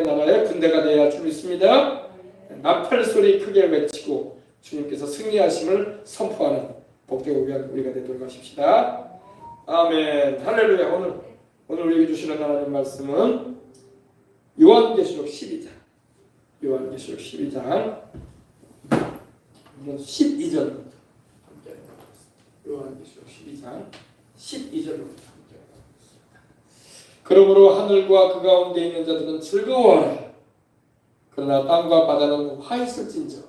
나라의 군대가 되어야 줄 믿습니다. 나팔 소리 크게 외치고 주님께서 승리하심을 선포하는 복되고 위한 우리가 되도록 하십시다. 아멘. 할렐루야. 오늘 우리에게 주시는 하나님 말씀은 요한계시록 12장 12절부터 요한계시록 12장 12절부터 그러므로 하늘과 그 가운데 있는 자들은 즐거워하라. 그러나 땅과 바다는 화했을진저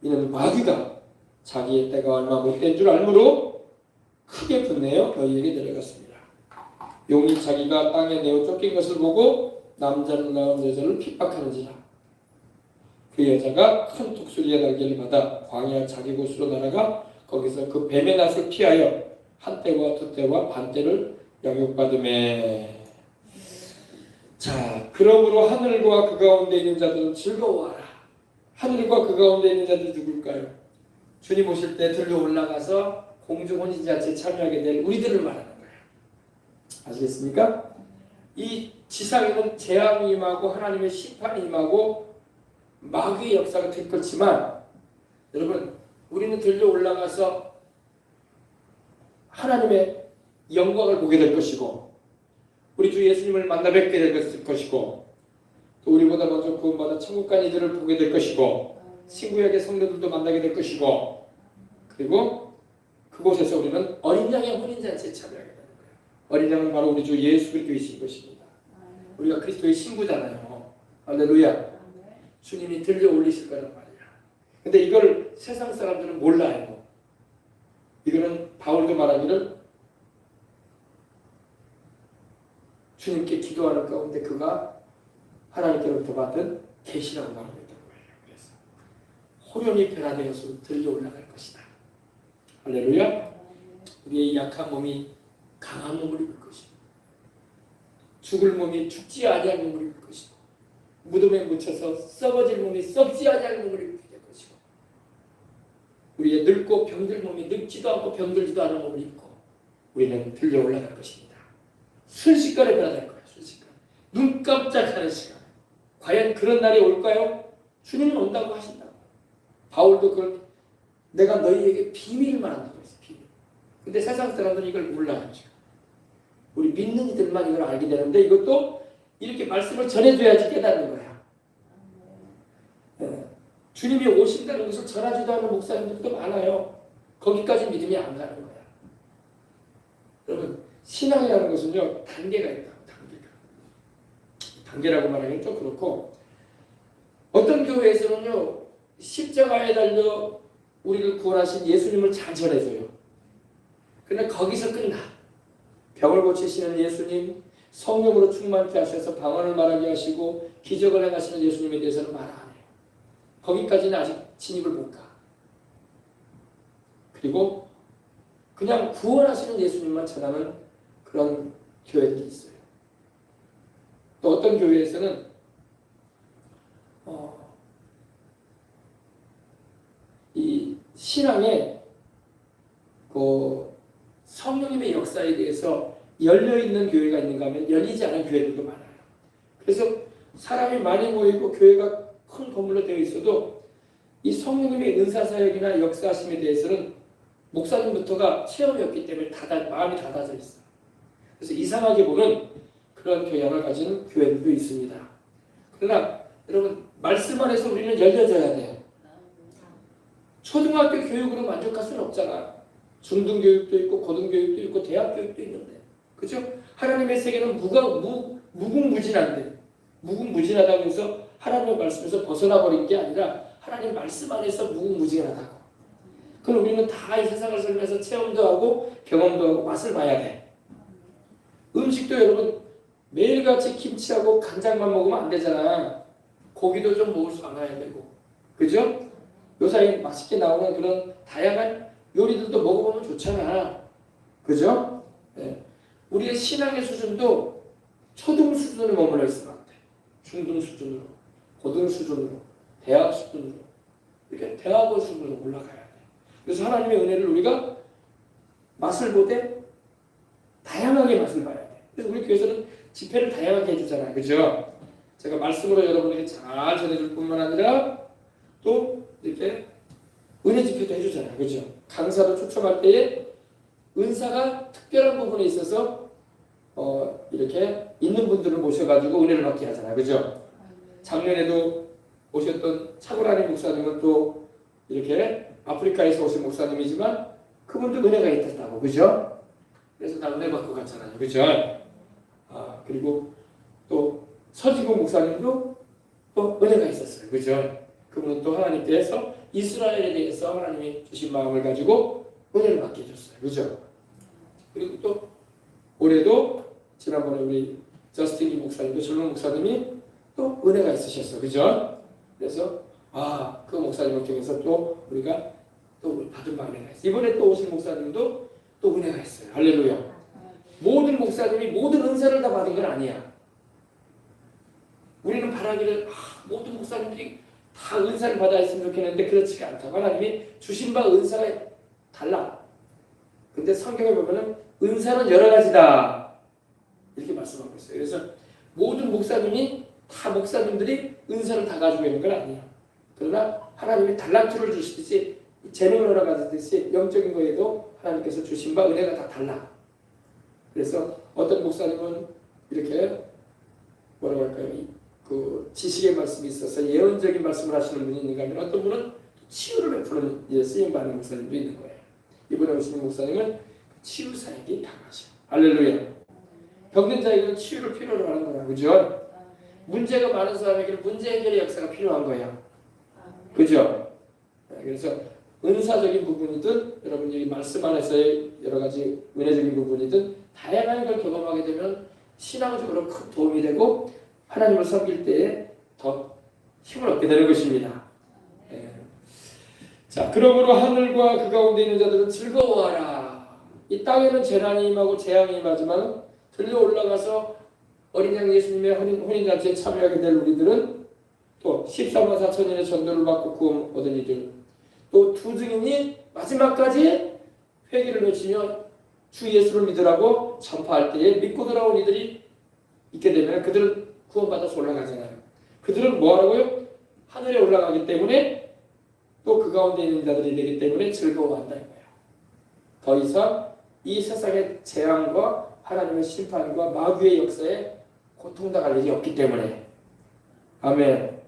이는 마귀가 자기의 때가 얼마 못된 줄 알므로 크게 분내어 너희에게 내려갔습니다. 용이 자기가 땅에 내어 쫓긴 것을 보고 남자를 낳은 여자를 핍박하는지라. 그 여자가 큰 독수리의 날개를 받아 광야 자기 곳으로 날아가 거기서 그 뱀의 낫을 피하여 한 때와 두 때와 반 때를 양육받으매. 자, 그러므로 하늘과 그 가운데 있는 자들은 즐거워하라. 하늘과 그 가운데 있는 자들이 누굴까요? 주님 오실 때 들러 올라가서 공중 혼인잔치에 참여하게 될 우리들을 말하는 거예요. 아시겠습니까? 이 지상에는 재앙이 임하고 하나님의 심판이 임하고 마귀의 역사가 될 것이지만 여러분 우리는 들러 올라가서 하나님의 영광을 보게 될 것이고 우리 주 예수님을 만나 뵙게 될 것이고 또 우리보다 먼저 구원받아 천국 간 이들을 보게 될 것이고 친구에게 성도들도 만나게 될 것이고 그리고 그곳에서 우리는 어린 양의 혼인잔치에 참여하게 되는 거예요. 어린 양은 바로 우리 주 예수 그리스도이신 것입니다. 우리가 그리스도의 신부잖아요. 할렐루야. 주님이 들려 올리실 거란 말이야. 근데 이걸 세상 사람들은 몰라요. 이거는 바울도 말하기를 주님께 기도하는 가운데 그가 하나님께로부터 받은 계시라고 말하고 있다는 거예요. 그래서 호련히 변화되어서 들려 올라갈 것이다. 할렐루야. 우리의 약한 몸이 강한 몸을 입을 것이고 죽을 몸이 죽지 아니할 몸을 입을 것이고 무덤에 묻혀서 썩어질 몸이 썩지 아니할 몸을 입게 될 것이고 우리의 늙고 병들 몸이 늙지도 않고 병들지도 않은 몸을 입고 우리는 들려 올라갈 것입니다. 순식간에 변화될 거예요. 순식간에. 눈 깜짝하는 시간. 과연 그런 날이 올까요? 주님은 온다고 하신다고. 바울도 그걸 내가 너희에게 비밀을 말한다고 했어요. 비밀. 근데 세상 사람들은 이걸 몰라요. 우리 믿는 이들만 이걸 알게 되는데 이것도 이렇게 말씀을 전해줘야지 깨닫는 거야. 네. 주님이 오신다는 것을 전하지도 않는 목사님들도 많아요. 거기까지 믿음이 안 가는 거야. 여러분 신앙이라는 것은요 단계가 있다고. 단계라고 말하기는 좀 그렇고 어떤 교회에서는요 십자가에 달려 우리를 구원하신 예수님을 잘 전해줘요. 그러나 거기서 끝나. 병을 고치시는 예수님, 성령으로 충만케 하셔서 방언을 말하게 하시고 기적을 행하시는 예수님에 대해서는 말 안 해요. 거기까지는 아직 진입을 못 가. 그리고 그냥 구원하시는 예수님만 전하는 그런 교회들이 있어요. 또 어떤 교회에서는 이 신앙에 그 성령님의 역사에 대해서 열려있는 교회가 있는가 하면 열리지 않은 교회들도 많아요. 그래서 사람이 많이 모이고 교회가 큰 건물로 되어 있어도 이 성령님의 은사사역이나 역사하심에 대해서는 목사님부터가 체험이 없기 때문에 마음이 닫아져 있어요. 그래서 이상하게 보는 그런 교양을 가진 교회들도 있습니다. 그러나 여러분 말씀 안에서 우리는 열려져야 돼요. 초등학교 교육으로 만족할 수는 없잖아. 중등교육도 있고 고등교육도 있고 대학교육도 있는데 그렇죠? 하나님의 세계는 무궁무진한데 무궁무진하다고 해서 하나님의 말씀에서 벗어나 버린 게 아니라 하나님 말씀 안에서 무궁무진하다고. 그럼 우리는 다 이 세상을 살면서 체험도 하고 경험도 하고 맛을 봐야 돼. 음식도 여러분 매일같이 김치하고 간장만 먹으면 안 되잖아. 고기도 좀 먹을 수 알아야 되고 그죠? 요사이 맛있게 나오는 그런 다양한 요리들도 먹어보면 좋잖아. 그죠? 네. 우리의 신앙의 수준도 초등 수준으로 머물러 있으면 안 돼. 중등 수준으로, 고등 수준으로, 대학 수준으로 이렇게 대학원 수준으로 올라가야 돼. 그래서 하나님의 은혜를 우리가 맛을 보되 다양하게 맛을 봐야 돼. 그래서 우리 교회에서는 집회를 다양하게 해주잖아요. 그죠? 제가 말씀으로 여러분에게 잘 전해줄 뿐만 아니라 또 이렇게 은혜 집회도 해주잖아요. 그죠? 강사로 초청할 때에 은사가 특별한 부분에 있어서 이렇게 있는 분들을 모셔가지고 은혜를 받게 하잖아요. 그죠? 작년에도 오셨던 차고라니 목사님은 또 이렇게 아프리카에서 오신 목사님이지만 그분도 은혜가 있었다고. 그죠? 그래서 다 은혜 받고 갔잖아요. 그죠? 그리고 또 서지구 목사님도 또 은혜가 있었어요. 그죠? 그분은 또 하나님께서 이스라엘에 대해서 하나님이 주신 마음을 가지고 은혜를 받게 해줬어요. 그죠? 그리고 또 올해도 지난번에 우리 저스틴 기 목사님도 젊은 목사님이 또 은혜가 있으셨어요. 그죠? 그래서 그 목사님을 통해서 또 우리가 또 받은 바 은혜가 있어요. 이번에 또 오신 목사님도 또 은혜가 있어요. 할렐루야. 모든 목사님이 모든 은사를 다 받은 건 아니야. 우리는 바라기를 모든 목사님들이 다 은사를 받아 있으면 좋겠는데 그렇지가 않다고. 하나님이 주신 바 은사가 달라. 근데 성경에 보면은 은사는 여러 가지다 이렇게 말씀하고 있어요. 그래서 모든 목사님이 다 목사님들이 은사를 다 가지고 있는 건 아니에요. 그러나 하나님이 달란트를 주시듯이 재능을 허락하듯이 영적인 거에도 하나님께서 주신 바 은혜가 다 달라. 그래서 어떤 목사님은 이렇게 뭐라고 할까요? 그 지식의 말씀이 있어서 예언적인 말씀을 하시는 분이 있는가 하면 어떤 분은 치유를 베푸는 쓰임받는 목사님도 있는 거예요. 이번에 오시는 목사님은 치유 사역이 강하셔. 할렐루야. 병든 자에게는 치유를 필요로 하는 거라. 그죠? 문제가 많은 사람에게는 문제 해결의 역사가 필요한 거예요. 그죠? 그래서 은사적인 부분이든 여러분이 말씀 안에서의 여러 가지 은혜적인 부분이든 다양한 걸 경험하게 되면 신앙적으로 큰 도움이 되고 하나님을 섬길 때에 더 힘을 얻게 되는 것입니다. 자, 그러므로 하늘과 그 가운데 있는 자들은 즐거워하라. 이 땅에는 재난이 임하고 재앙이 임하지만 들려 올라가서 어린 양 예수님의 혼인잔치에 참여하게 될 우리들은 또 14만 4천인의 전도를 받고 구원 얻은 이들, 또 두 증인이 마지막까지 회개를 외치며 주 예수를 믿으라고 전파할 때에 믿고 돌아온 이들이 있게 되면 그들은 구원받아서 올라가잖아요. 그들은 뭐하라고요? 하늘에 올라가기 때문에 또 그 가운데 있는 자들이 되기 때문에 즐거워한다 이거예요. 더 이상 이 세상의 재앙과 하나님의 심판과 마귀의 역사에 고통당할 일이 없기 때문에. 아멘.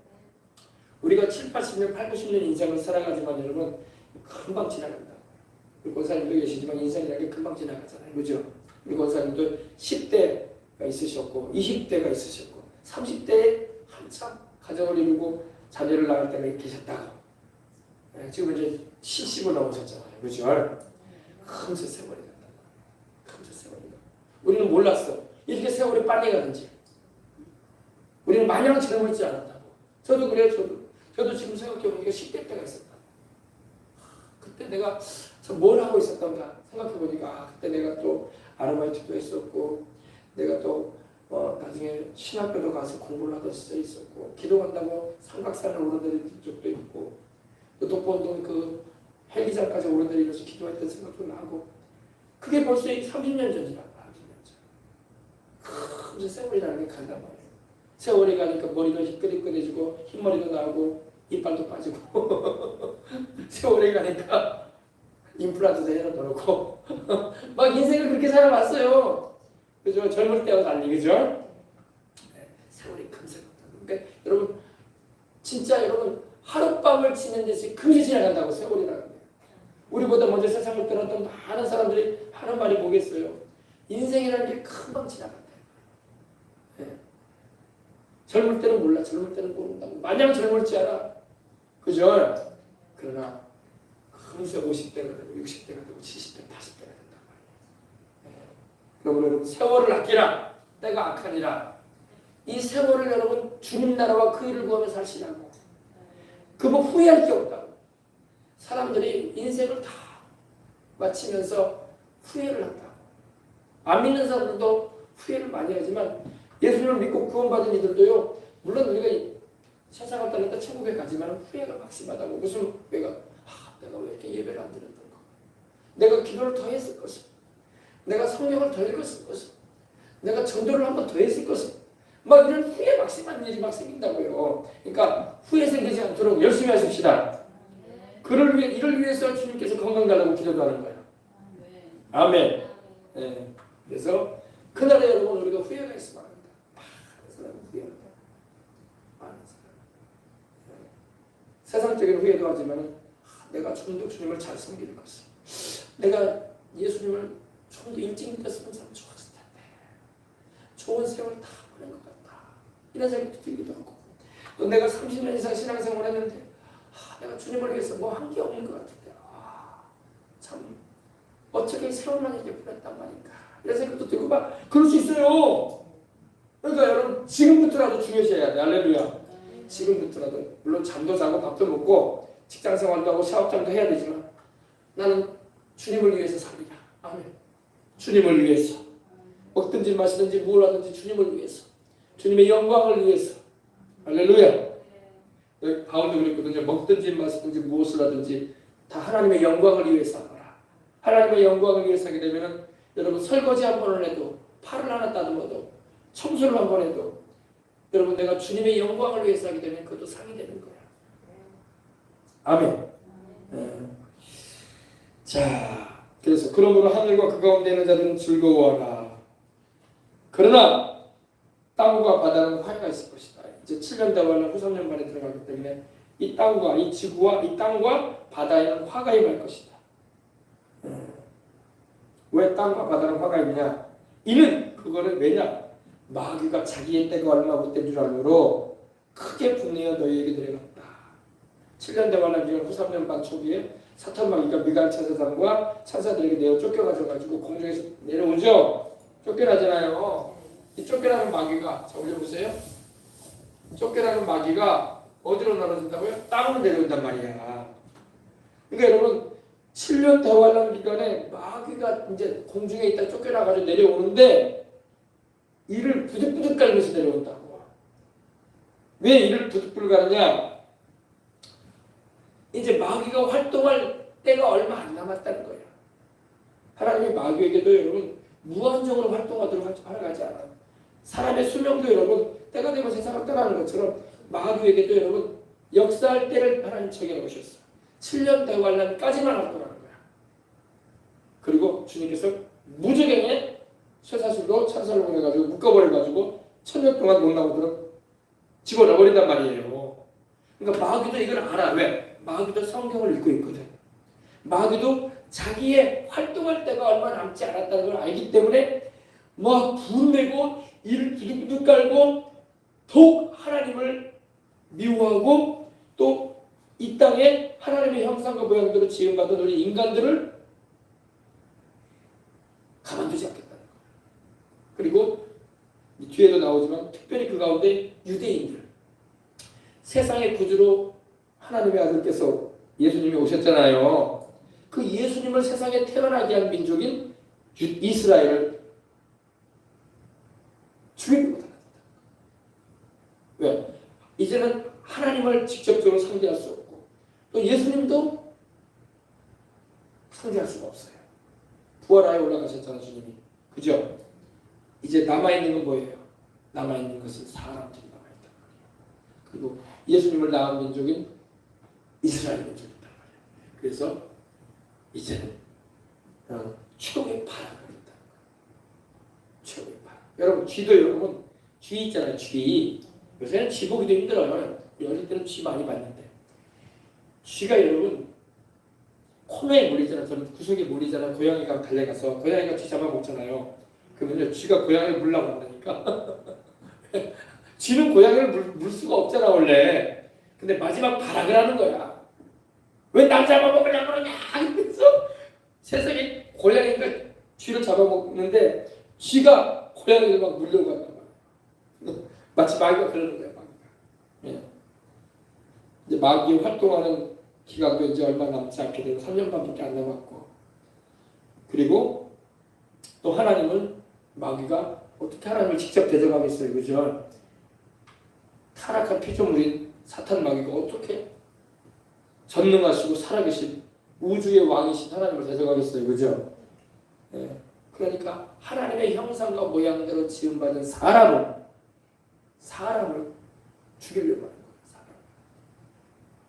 우리가 7, 80년, 8, 90년 인생을 살아가지만 여러분 금방 지나간다. 우리 권사님도 계시지만 인생이라는 게 금방 지나가잖아요. 그죠? 우리 권사님도 10대가 있으셨고 20대가 있으셨고 30대에 한참 가정을 이루고 자녀를 낳을 때가 계셨다고. 지금 이제 70을 넘으셨잖아요. 그죠? 금세 세월이 간다. 금세 세월이 간다. 우리는 몰랐어. 이렇게 세월이 빨리 가는지. 우리는 마냥 젊을지 않았다고. 저도 그래요. 저도 지금 생각해보니까 10대 때가 있었다. 그때 내가 뭘 하고 있었던가 생각해보니까 그때 내가 또 아르바이트도 했었고 내가 또 나중에 신학교도 가서 공부를 하던 시절이 있었고 기도한다고 삼각산을 오르내린 적도 있고 또 독본동 그 헬기장까지 오르내리면서 기도했던 생각도 나고 그게 벌써 30년 전이라 30년 전. 큰 세월이라는 게 간단 말이에요. 세월이 가니까 머리도 희끗희끗해지고 흰머리도 나오고 이빨도 빠지고 세월이 가니까 임플란트도 해라 그러고 막 인생을 그렇게 살아왔어요. 그죠? 젊을 때와 달리. 그죠? 세월이 금세 간다. 그러니까 여러분 진짜 여러분 하룻밤을 지낸 듯이 금세 지나간다고 세월이라는 거예요. 우리보다 먼저 세상을 떠났던 많은 사람들이 하는 말이 뭐겠어요? 인생이라는 게 금방 지나간다. 젊을 때는 몰라. 젊을 때는 모른다고. 마냥 젊을지 알아. 그죠? 그러나 금세 50대가 되고 60대가 되고 70대, 80대가 된단 말이에요. 그러므로 여러분 세월을 아끼라. 때가 악하니라. 이 세월을 여러분 주님 나라와 그 일을 구하며 살시라고. 그거 후회할 게 없다고. 사람들이 인생을 다 마치면서 후회를 한다고. 안 믿는 사람들도 후회를 많이 하지만 예수님을 믿고 구원받은 이들도요. 물론 우리가 세상을 떠났다 천국에 가지만 후회가 막심하다고. 무슨 후회가? 내가 왜 이렇게 예배를 안 드렸던 거? 내가 기도를 더 했을 것을. 내가 성경을 더 읽었을 것을. 내가 전도를 한 번 더 했을 것을. 막 이런 후회 막심한 일이 막 생긴다고요. 그러니까 후회 생기지 않도록 열심히 하십시다. 이를 위해서 주님께서 건강 달라고 기도도 하는 거예요. 아멘. 네. 그래서 그날에 여러분 우리가 후회가 있으면 안 된다. 많은 사람은 후회한다. 많은 사람. 세상적인 후회도 하지만 내가 좀 더 주님을 잘 섬기는 것을, 내가 예수님을 좀 더 일찍 믿었으면 참 좋았을 텐데, 좋은 세월 다 보낸 것 같다, 이런 생각도 들기도 하고, 또 내가 30년 이상 신앙생활 했는데 내가 주님을 위해서 뭐 한 게 없는 것 같은데, 참 어떻게 세월만 이렇게 보냈단 말인가, 이런 생각도 들고 막 그럴 수 있어요. 그러니까 여러분 지금부터라도 중요시해야 돼. 할렐루야. 지금부터라도, 물론 잠도 자고 밥도 먹고 직장생활도 하고 사업장도 해야 되지만 나는 주님을 위해서 삽니다. 아멘. 주님을 위해서 먹든지 마시든지 뭘 하든지 주님을 위해서, 주님의 영광을 위해서. 할렐루야. 여기 바울도 그랬거든요. 먹든지 마시든지 무엇을 하든지 다 하나님의 영광을 위해서 하거라. 하나님의 영광을 위해서 하게 되면 여러분 설거지 한 번을 해도, 팔을 하나 따듬어도, 청소를 한 번 해도 여러분 내가 주님의 영광을 위해서 하게 되면 그것도 상이 되는 거야. 아멘. 자, 그래서 그러므로 하늘과 그 가운데 있는 자들은 즐거워하라. 그러나 땅과 바다는 화해가 있을 것이다. 이제 7년 대화는 후 3년 만에 들어가기 때문에 이 땅과 이 지구와 이 땅과 바다에는 화가 임할 것이다. 왜 땅과 바다는 화가 있냐? 이는 그거는 왜냐? 마귀가 자기의 때가 얼마 못된 줄 알므로 크게 분내어 너희에게 내려갔다. 7년 대환란 기간 후 3년 반 초기에 사탄 마귀가 미가엘 천사장과 천사들에게 내어 쫓겨가져가지고 공중에서 내려오죠. 쫓겨나잖아요. 이 쫓겨나는 마귀가, 자 올려보세요. 쫓겨나는 마귀가 어디로 날아든다고요? 땅으로 내려온단 말이야. 그러니까 여러분 7년 대환란 기간에 마귀가 이제 공중에 있다 쫓겨나가지고 내려오는데 이를 부득부득 깔면서 내려온다고. 왜 이를 부득부득 가느냐? 이제 마귀가 활동할 때가 얼마 안 남았다는 거예요. 하나님이 마귀에게도 여러분 무한정으로 활동하도록 허락하지 않아요. 사람의 수명도 여러분 때가 되면 세상을 떠나는 것처럼 마귀에게도 여러분 역사할 때를 하나님 정해놓으셨어요. 7년 대환란까지만 활동하는 거야. 그리고 주님께서 무적행에 쇠사슬로 찬사를 보내가지고 묶어버려가지고 1000년 동안 못 나오도록 집어넣어버린단 말이에요. 그러니까 마귀도 이걸 알아. 왜? 마귀도 성경을 읽고 있거든. 마귀도 자기의 활동할 때가 얼마 남지 않았다는 걸 알기 때문에 막 분내고 이를 두둑두둑 깔고 더욱 하나님을 미워하고 또 이 땅에 하나님의 형상과 모양대로 지음받은 우리 인간들을 가만두지 않겠다는 거예요. 그리고 뒤에도 나오지만 특별히 그 가운데 유대인들, 세상의 구주로 하나님의 아들께서 예수님이 오셨잖아요. 그 예수님을 세상에 태어나게 한 민족인 이스라엘을 죽이고 못합니다. 왜? 이제는 하나님을 직접적으로 상대할 수 없고 또 예수님도 상대할 수가 없어요. 부활하에 올라가셨잖아요, 주님이. 그죠? 이제 남아있는 건 뭐예요? 남아있는 것은 사람들이 남아있단 말이에요. 그리고 예수님을 낳은 민족인 이스라엘 민족이란 말이에요. 그래서 이제는 최고의 바람을 했다. 최고의 바람. 여러분 쥐도 여러분 쥐 있잖아요. 쥐. 요새는 쥐 보기도 힘들어요. 어릴 때는 쥐 많이 봤는데 쥐가 여러분 코너에 몰리잖아요. 저는 구석에 몰리잖아요. 고양이가 달려가서 고양이가 쥐 잡아먹잖아요. 그러면요 쥐가 고양이를 물라고 한다니까. 쥐는 고양이를 물 수가 없잖아 원래. 근데 마지막 발악을 하는 거야. 왜 날 잡아먹으려고 그러냐. 그래서 세상에 고양이가 쥐를 잡아먹는데 쥐가 고양이를 막 물려고 한단 말이야. 마치 마귀가 그러는 거야. 마귀가. 예. 이제 마귀 활동하는 기간도 이제 얼마 남지 않게 되고 3년 반밖에 안 남았고, 그리고 또 하나님은 마귀가 어떻게 하나님을 직접 대적하겠어요, 그죠? 타락한 피조물인 사탄 마귀가 어떻게 전능하시고 살아계신 우주의 왕이신 하나님을 대적하겠어요, 그죠? 예. 그러니까 하나님의 형상과 모양대로 지음받은 사람은 사람을 죽이려고 하는 거예요. 사람.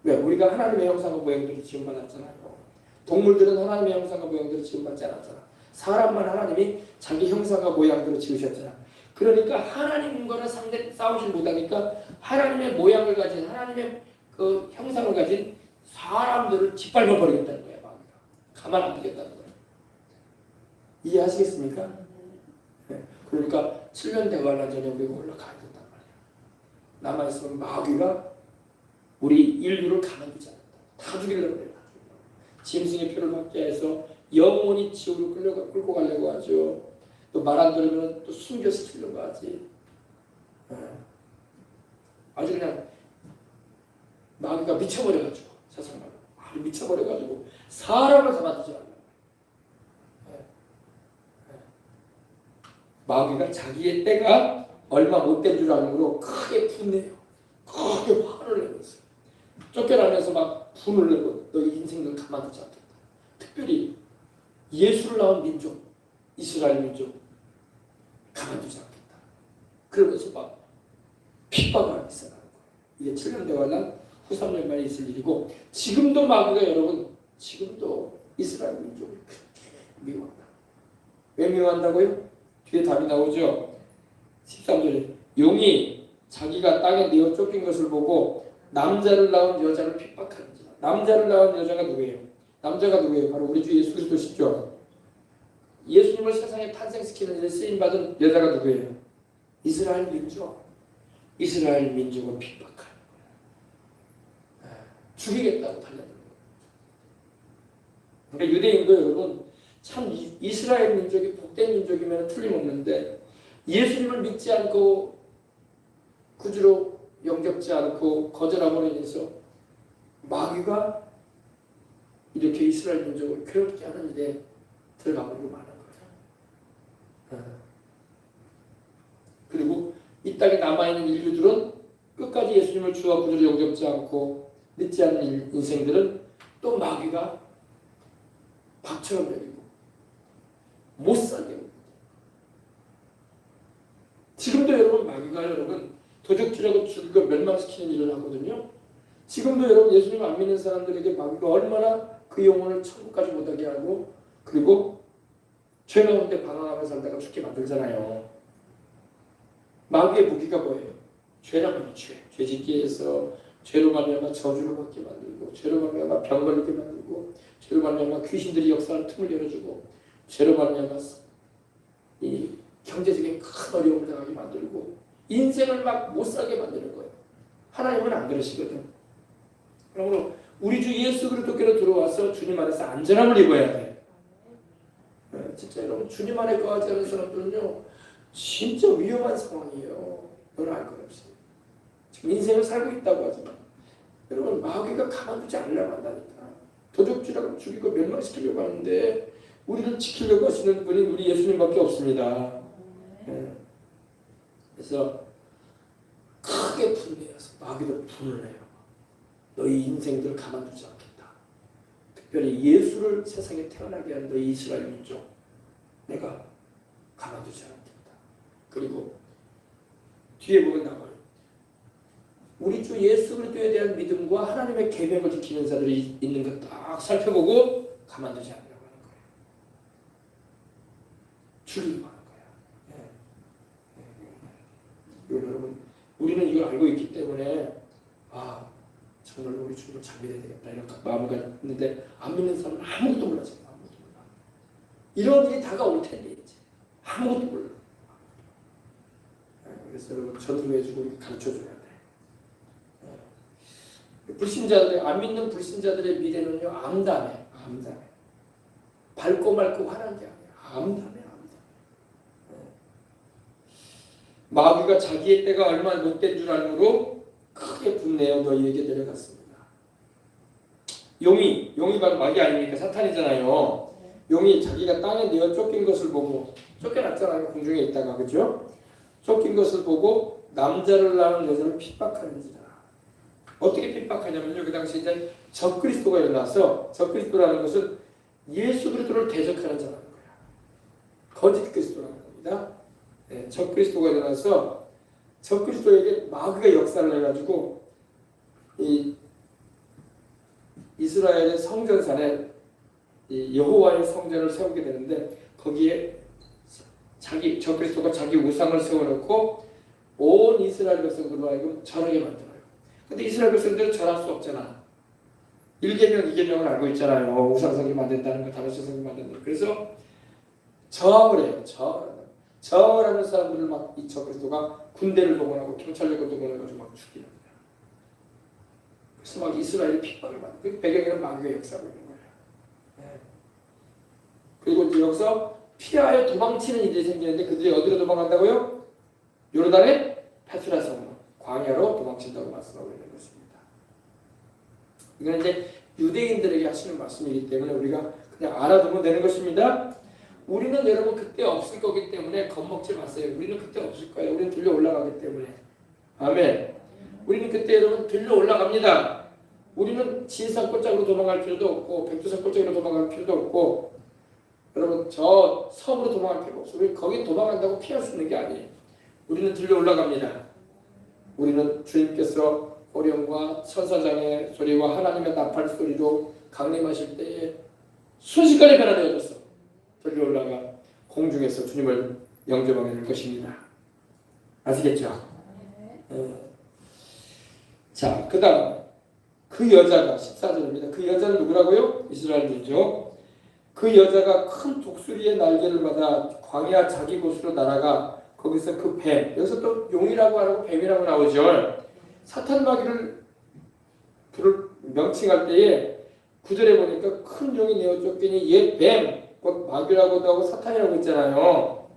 왜? 우리가 하나님의 형상과 모양대로 지음받았잖아요. 동물들은 하나님의 형상과 모양대로 지음받지 않았잖아. 사람만 하나님이 자기 형상과 모양대로 지으셨잖아. 그러니까 하나님과는 싸우지 못하니까 하나님의 모양을 가진 하나님의 그 형상을 가진 사람들을 짓밟아 버리겠다는 거야. 마귀가. 가만 안 두겠다는 거야. 이해하시겠습니까? 네. 그러니까 7년 대관란 전에 우리가 올라가야 된단 말이야. 남아있으면 마귀가 우리 인류를 가만두지 않는다. 다 죽이려고 그래. 짐승의 표를 받게 해서 영원히 지옥으로 끌고 가려고 하죠. 또 말 안 들으면 또 순교시키려고 하지. 아주 그냥 마귀가 미쳐버려가지고 세상말로 아주 미쳐버려가지고 사람을 가만두지 않는 거예요. 마귀가 자기의 때가 얼마 못된 줄 알므로 크게 분해요. 크게 화를 내고 있어요. 쫓겨나면서 막 분을 내고 너희 인생을 가만두지 않겠다. 특별히 예수를 낳은 민족, 이스라엘 민족 가만두지 않겠다. 그러면서 막 핍박을 하기 시작하는 거예요. 이게 7년 대환란 후 3년 만에 있을 일이고 지금도 마귀가 여러분 지금도 이스라엘 민족을 미워한다. 왜 미워한다고요? 뒤에 답이 나오죠. 13절에 용이 자기가 땅에 내어 쫓긴 것을 보고 남자를 낳은 여자를 핍박하는지라. 남자를 낳은 여자가 누구예요? 남자가 누구예요? 바로 우리 주 예수 그리스도시죠. 예수님을 세상에 탄생시키는 일에 쓰임받은 여자가 누구예요? 이스라엘 민족. 이스라엘 민족을 핍박하는 거예요. 죽이겠다고 달려드는 거예요. 그러니까 유대인도 여러분 참 이스라엘 민족이 복된 민족이면 틀림없는데 예수님을 믿지 않고 구주로 영접지 않고 거절함으로 인해서 마귀가 이렇게 이스라엘 민족을 괴롭게 하는 일에 들어가버리고 마는 거예요. 그리고 이 땅에 남아있는 인류들은 끝까지 예수님을 주와 구주로 영접지 않고 믿지 않는 인생들은 또 마귀가 밥처럼 여기고 못 살게 하고 지금도 여러분 마귀가 여러분 도적질하고 죽이고 멸망시키는 일을 하거든요. 지금도 여러분 예수님 안 믿는 사람들에게 마귀가 얼마나 그 영혼을 천국까지 못하게 하고 그리고 죄 가운데 방황하며 살다가 죽게 만들잖아요. 마귀의 무기가 뭐예요? 죄라면 죄짓기에서 죄로 말미암아 저주를 받게 만들고 죄로 말미암아 병 걸리게 만들고 죄로 말미암아 귀신들이 역사하는 틈을 열어주고 죄로 말미암아 이 경제적인 큰 어려움을 당하게 만들고 인생을 막 못 살게 만드는 거예요. 하나님은 안 그러시거든. 그러므로 우리 주 예수 그리스도께로 들어와서 주님 안에서 안전함을 입어야 돼. 진짜 여러분 주님 안에 거하지 않은 사람들은요 진짜 위험한 상황이에요. 너는 알 것 없어요. 지금 인생을 살고 있다고 하지만 여러분 마귀가 가만두지 않으려고 한다니까. 도적질하고 죽이고 멸망시키려고 하는데 우리를 지키려고 하시는 분이 우리 예수님밖에 없습니다. 그래서 크게 분해해서 마귀도 분을 해요. 너희 인생들을 가만두지 않겠다. 특별히 예수를 세상에 태어나게 한 너희 이스라엘 민족 내가 가만두지 않겠다. 그리고 뒤에 보면 나와요. 우리 주 예수 그리스도에 대한 믿음과 하나님의 계명을 지키는 자들이 있는 것 딱 살펴보고 가만두지 않으려고 하는 거예요. 죽이려고 하는 거예요. 여러분 우리는 이걸 알고 있기 때문에 정말 우리 주님을 잘 믿어야 되겠다 이런 마음을 갖는데 안 믿는 사람은 아무것도 몰라. 지금 아무것도 몰라. 이런 일이 다가올 텐데 이제 아무것도 몰라. 그래서 여러분 전도해주고 가르쳐줘야 돼. 불신자들의 안 믿는 불신자들의 미래는요 암담해. 밝고 맑고 환한 게 아니야. 암담해. 마귀가 자기의 때가 얼마나 못된 줄 알므로 크게 분내어 너희에게 내려갔습니다. 용이 바로 마귀 아닙니까? 사탄이잖아요. 용이 자기가 땅에 내어 쫓긴 것을 보고 쫓겨났잖아요. 공중에 있다가 그죠? 쫓긴 것을 보고 남자를 낳은 여자를 핍박하는지라. 어떻게 핍박하냐면요. 그 당시 이제 적그리스도가 일어나서 적그리스도라는 것은 예수 그리스도를 대적하는 자라는 거야. 거짓 그리스도라는 겁니다. 적그리스도가 일어나서 적그리스도에게 마귀가 역사를 해가지고 이 이스라엘의 성전산에 이 여호와의 성전을 세우게 되는데 거기에 적그리스도가 자기 우상을 세워놓고 온 이스라엘 백성들로 하여금 절하게 만들어요. 근데 이스라엘 백성들은 절할 수 없잖아. 1계명, 2계명을 알고 있잖아요. 우상성이 만든다는 거, 다윗성이 만든다는 거. 그래서 저항을 해요. 저항을 하는 사람들을 막 이 적그리스도가 군대를 동원하고 경찰력을 동원해가지고 막 죽이는 거예요. 그래서 막 이스라엘이 핍박을 받는 그 배경에는 마귀가 역사하고 있는 거예요. 네. 그리고 이제 여기서 피하여 도망치는 일이 생기는데 그들이 어디로 도망간다고요? 요르단의 페트라 성으로, 광야로 도망친다고 말씀하고 있는 것입니다. 이건 이제 유대인들에게 하시는 말씀이기 때문에 우리가 그냥 알아두면 되는 것입니다. 우리는 여러분 그때 없을 거기 때문에 겁먹지 마세요. 우리는 그때 없을 거예요. 우리는 들려 올라가기 때문에. 아멘. 우리는 그때 여러분 들려 올라갑니다. 우리는 진산골짜기로 도망갈 필요도 없고 백두산골짜기로 도망갈 필요도 없고 여러분 저 섬으로 도망갈 필요 없어요. 우리 거기 도망간다고 피할 수 있는 게 아니에요. 우리는 들려 올라갑니다. 우리는 주님께서 오령과 천사장의 소리와 하나님의 나팔 소리로 강림하실 때에 순식간에 변화되어졌어. 들려 올라가 공중에서 주님을 영접하게 될 것입니다. 아시겠죠? 자, 그 다음 그 여자가 14절입니다. 그 여자는 누구라고요? 이스라엘이죠. 그 여자가 큰 독수리의 날개를 받아 광야 자기 곳으로 날아가 거기서 그 뱀, 여기서 또 용이라고 하고 뱀이라고 나오죠. 사탄 마귀를 명칭할 때에 9절에 보니까 큰 용이 내어 쫓기니 옛 뱀, 곧 마귀라고도 하고 사탄이라고 있잖아요.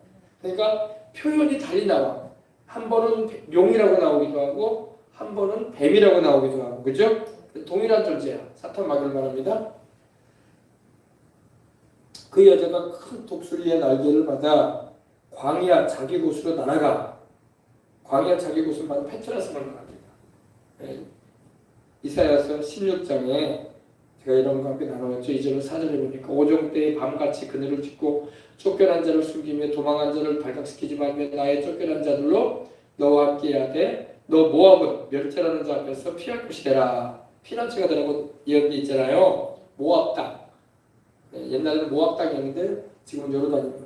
그러니까 표현이 달리 나와. 한 번은 용이라고 나오기도 하고 한 번은 뱀이라고 나오기도 하고, 그죠? 동일한 존재야. 사탄 마귀를 말합니다. 그 여자가 큰 독수리의 날개를 받아 광야 자기 곳으로 날아가. 광야 자기 곳을 받아 페트라성을 말합니다. 네. 이사야서 16장에 제가 이런 거 함께 나누었죠. 2절과 4절에 보니까 오종 때에 밤같이 그늘을 짓고 쫓겨난 자를 숨기며 도망한 자를 발각시키지 말며 나의 쫓겨난 자들로 너와 함께 하되 너 모압은 멸절하는 자 앞에서 피할 곳이 되라. 피난처가 되라고 예언돼 있잖아요. 모압 땅. 네, 옛날에는 모압 땅이었는데 지금은 요르단입니다.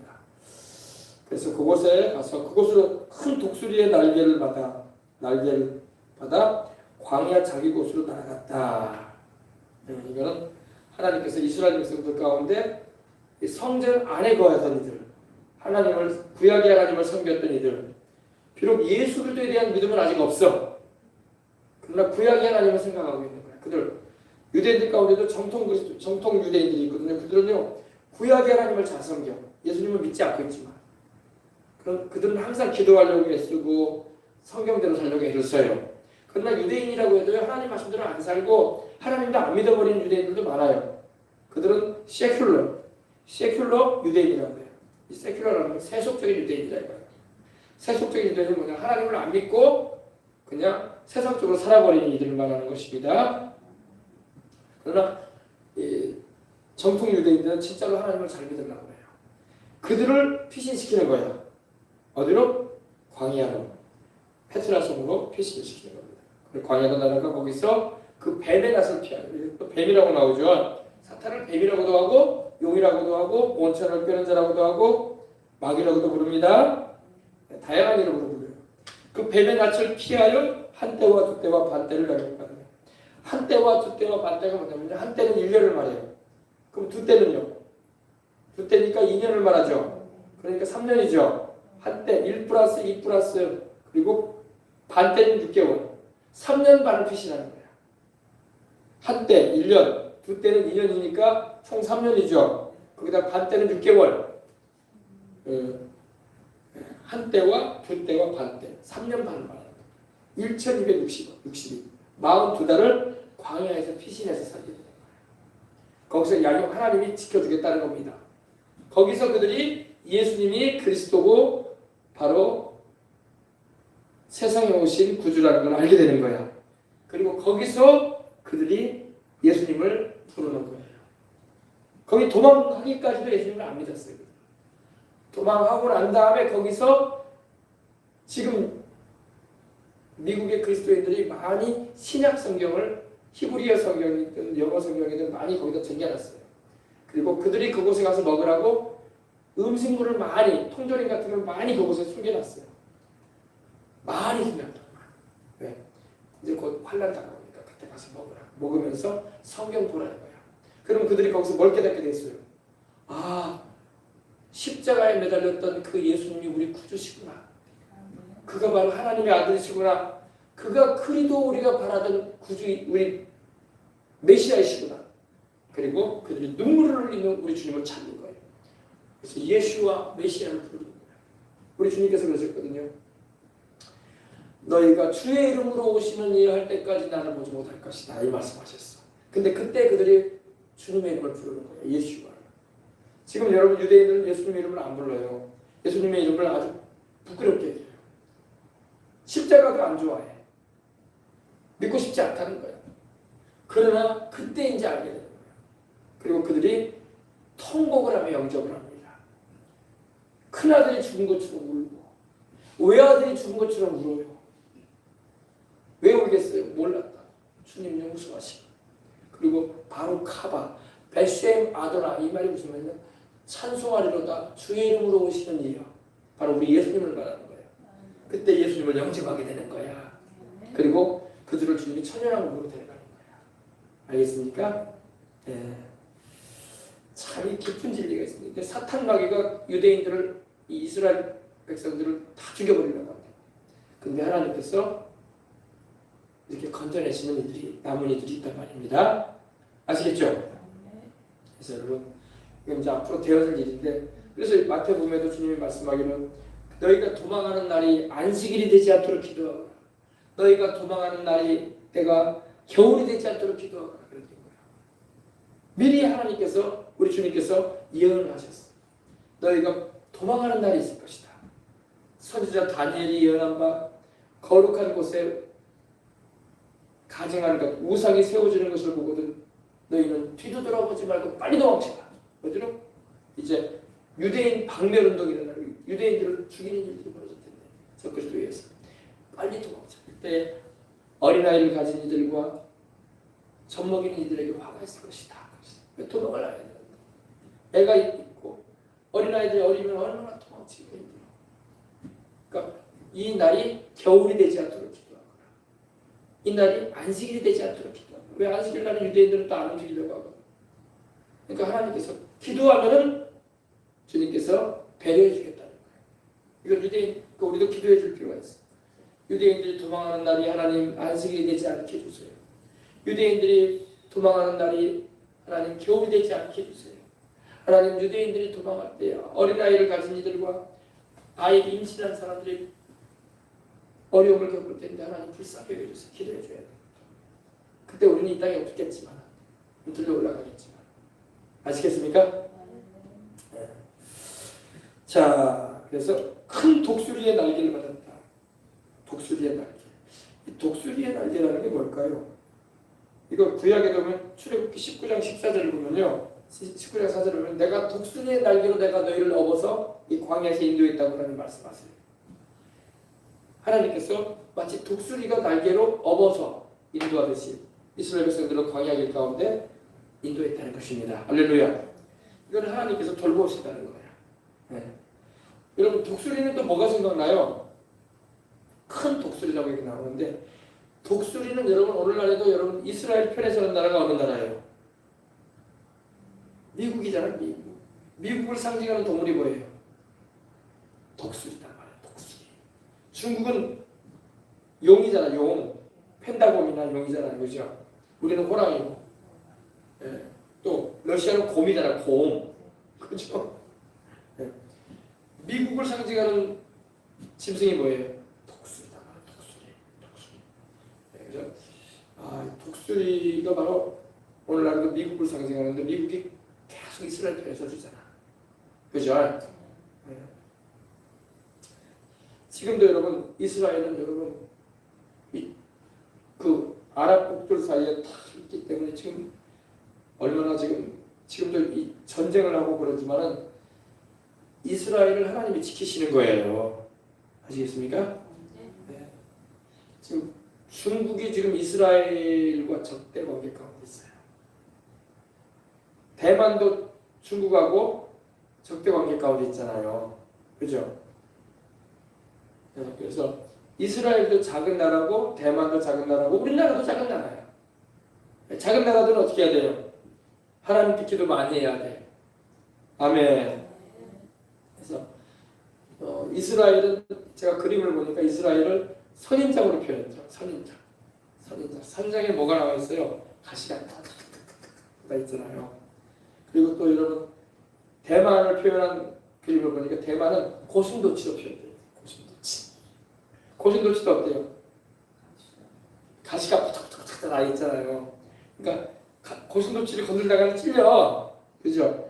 그래서 그곳에 가서 그곳으로 큰 독수리의 날개를 받아 광야 자기 곳으로 날아갔다. 네, 이거는 하나님께서 이스라엘 백성들 가운데 성전 안에 거하던 이들, 하나님을 구약의 하나님을 섬겼던 이들, 비록 예수 그리스도에 대한 믿음은 아직 없어. 그러나 구약의 하나님을 생각하고 있는 거야. 그들 유대인들 가운데도 정통 유대인들이 있거든요. 그들은요 구약의 하나님을 잘 섬겨. 예수님을 믿지 않고 있지만 그들은 항상 기도하려고 애쓰고 성경대로 살려고 애를 써요. 그러나 유대인이라고 해도 하나님 말씀대로 안 살고 하나님도 안 믿어버리는 유대인들도 많아요. 그들은 세큘러 유대인이라고 해요. 이 세큘러라는 건 세속적인 유대인이라고 해요. 세속적인 유대인은 뭐냐? 하나님을 안 믿고 그냥 세상적으로 살아버리는 이들을 말하는 것입니다. 그러나 정통 유대인들은 진짜로 하나님을 잘 믿으려고 해요. 그들을 피신시키는 거예요. 어디로? 광야로. 페트라성으로 피신시키는 겁니다. 광야로 날아가 거기서 그 뱀의 낯을 피하는, 또 뱀이라고 나오죠. 사탄을 뱀이라고도 하고 용이라고도 하고 온천을 꿰는 자라고도 하고 마귀라고도 부릅니다. 다양한 이름으로 불러요. 그 뱀의 낯을 피하여 한때와 두때와 반때를 나누거든요. 한때와 두때와 반때가 뭐냐면 한때는 1년을 말해요. 그럼 두때는요? 두때니까 2년을 말하죠. 그러니까 3년이죠. 한때 1 플러스 2 플러스 그리고 반때는 6개월. 3년 반을 피신하는 거예요. 한때 1년, 두때는 2년이니까 총 3년이죠. 거기다 반때는 6개월. 한때와 두때와 반때 3년 반을 말합니다. 1260일 42달을 광야에서 피신해서 살게 되는 거예요. 거기서 양육 하나님이 지켜주겠다는 겁니다. 거기서 그들이 예수님이 그리스도고 바로 세상에 오신 구주라는 걸 알게 되는 거야. 그리고 거기서 그들이 예수님을 부르는 거예요. 거기 도망가기까지도 예수님을 안 믿었어요. 도망하고 난 다음에 거기서 지금 미국의 그리스도인들이 많이 신약 성경을 히브리어 성경이든 영어 성경이든 많이 거기다 정리해놨어요. 그리고 그들이 그곳에 가서 먹으라고 음식물을 많이, 통조림 같은 걸 많이 그곳에 숨겨놨어요. 많이 숨겨놨다. 왜? 이제 곧 환란 다가오니까 그때 가서 먹으라. 먹으면서 성경 보라는 거야. 그럼 그들이 거기서 뭘 깨닫게 됐어요? 아, 십자가에 매달렸던 그 예수님이 우리 구주시구나. 그가 바로 하나님의 아들이시구나. 그가 그리도 우리가 바라던 구주, 우리 메시아이시구나. 그리고 그들이 눈물을 흘리며 우리 주님을 찾는 거예요. 그래서 예수와 메시아를 부르는 거예요. 우리 주님께서 그러셨거든요. 너희가 주의 이름으로 오시는 일 할 때까지 나를 보지 못할 것이다. 이 말씀하셨어. 근데 그때 그들이 주님의 이름을 부르는 거예요. 예수와. 지금 여러분 유대인들은 예수님의 이름을 안 불러요. 예수님의 이름을 아주 부끄럽게 해요. 십자가도 안 좋아해. 믿고 싶지 않다는 거예요. 그러나 그때 이제 알게 되는 거예요. 그리고 그들이 통곡을 하며 영접을 합니다. 큰아들이 죽은 것처럼 울고 외아들이 죽은 것처럼 울어요. 왜 울겠어요? 몰랐다. 주님 용서하시고. 그리고 바로 카바 벳셈 아도나 이 말이 무슨 말이냐? 찬송하리로다 주의 이름으로 오시는 이여. 바로 우리 예수님을 말하는 거예요. 그때 예수님을 영접하게 되는 거야. 그리고 그들을 주님이 천연왕국으로 데려가는 거야. 알겠습니까? 네. 참 깊은 진리가 있습니다. 사탄 마귀가 유대인들을, 이 이스라엘 백성들을 다 죽여버리려고 합니다. 근데 하나님께서 이렇게 건져내시는 이들이, 남은 이들이 있단 말입니다. 아시겠죠? 그래서 여러분, 이건 이제 앞으로 되어질 일인데, 그래서 마태복음에도 주님이 말씀하기는 너희가 도망하는 날이 안식일이 되지 않도록 기도하거라. 너희가 도망하는 날이 때가 겨울이 되지 않도록 기도하거라. 그런 거예요. 미리 하나님께서, 우리 주님께서 예언을 하셨어요. 너희가 도망하는 날이 있을 것이다. 선지자 다니엘이 예언한 바 거룩한 곳에 가증하는 것, 우상이 세워지는 것을 보거든 너희는 뒤도 돌아보지 말고 빨리 도망쳐라. 어디로? 이제 유대인 박멸운동이 일어나고 유대인들을 죽이는 일들이 벌어질 텐데 적그리스도에 의해서 빨리 도망쳐. 그때 어린아이를 가진 이들과 젖먹이는 이들에게 화가 있을 것이다. 왜 도망을 안 해야 되는데? 애가 있고 어린아이들이 어리면 얼마나 도망치기 힘들어. 그러니까 이 날이 겨울이 되지 않도록 기도하거라. 이 날이 안식일이 되지 않도록 기도하거라. 왜 안식일 날은 유대인들은 또 안 움직이려고 하거든. 그러니까 하나님께서 기도하면은 주님께서 배려해 주겠다는 거예요. 이건 유대인, 우리도 기도해 줄 필요가 있어요. 유대인들이 도망하는 날이 하나님 안식일이 되지 않게 해주세요. 유대인들이 도망하는 날이 하나님 겨울이 되지 않게 해주세요. 하나님 유대인들이 도망할 때 어린아이를 가진 이들과 아이 임신한 사람들이 어려움을 겪을 텐데 하나님 불쌍히 여겨주세요. 기도해 줘야 돼요. 그때 우리는 이 땅에 없겠지만 들려 올라가겠지만 아시겠습니까? 네. 자, 그래서 큰 독수리의 날개를 받았다. 독수리의 날개. 이 독수리의 날개라는 게 뭘까요? 이거 구약에 보면 출애굽기 19장 14절을 보면요. 19장 4절을 보면 내가 독수리의 날개로 내가 너희를 업어서 이 광야에서 인도했다고 하는 말씀하세요. 하나님께서 마치 독수리가 날개로 업어서 인도하듯이 이스라엘 백성들을 광야 길 가운데 인도했다는 것입니다. 할렐루야. 이건 하나님께서 돌보신다는 거예요. 네. 여러분 독수리는 또 뭐가 생각나요? 큰 독수리라고 얘기 나오는데 독수리는 여러분 오늘날에도 여러분 이스라엘 편에 서는 나라가 어느 나라예요? 미국이잖아요. 미국. 미국을 상징하는 동물이 뭐예요? 독수리단 말이에요. 독수리. 중국은 용이잖아. 용. 펜다곰이나 용이잖아요. 그죠? 우리는 호랑이고. 예. 또 러시아는 곰이잖아. 곰. 그죠? 예. 미국을 상징하는 짐승이 뭐예요? 독수리다. 독수리. 예. 그래서 독수리가 바로 오늘날도 미국을 상징하는데 미국이 계속 이스라엘 편에 서주잖아. 그죠? 예. 지금도 여러분 이스라엘은 여러분 그 아랍국들 사이에 다 있기 때문에 지금 얼마나 지금도 이 전쟁을 하고 그러지만은 이스라엘을 하나님이 지키시는 거예요. 아시겠습니까? 네. 지금 중국이 지금 이스라엘과 적대 관계 가운데 있어요. 대만도 중국하고 적대 관계 가운데 있잖아요. 그죠? 그래서 이스라엘도 작은 나라고 대만도 작은 나라고 우리나라도 작은 나라예요. 작은 나라들은 어떻게 해야 돼요? 하나님께 기도 많이 해야 돼. 아멘. 그래서 이스라엘은 제가 그림을 보니까 이스라엘을 선인장으로 표현했죠. 선인장. 선인장에 뭐가 나와 있어요? 가시가 다 있잖아요. 그리고 또 여러분 대만을 표현한 그림을 보니까 대만은 고슴도치로 표현돼요. 고슴도치도 어때요? 가시가 푸석푸석 나 있잖아요. 그러니까 고슴도치를 건들다가는 찔려. 그죠?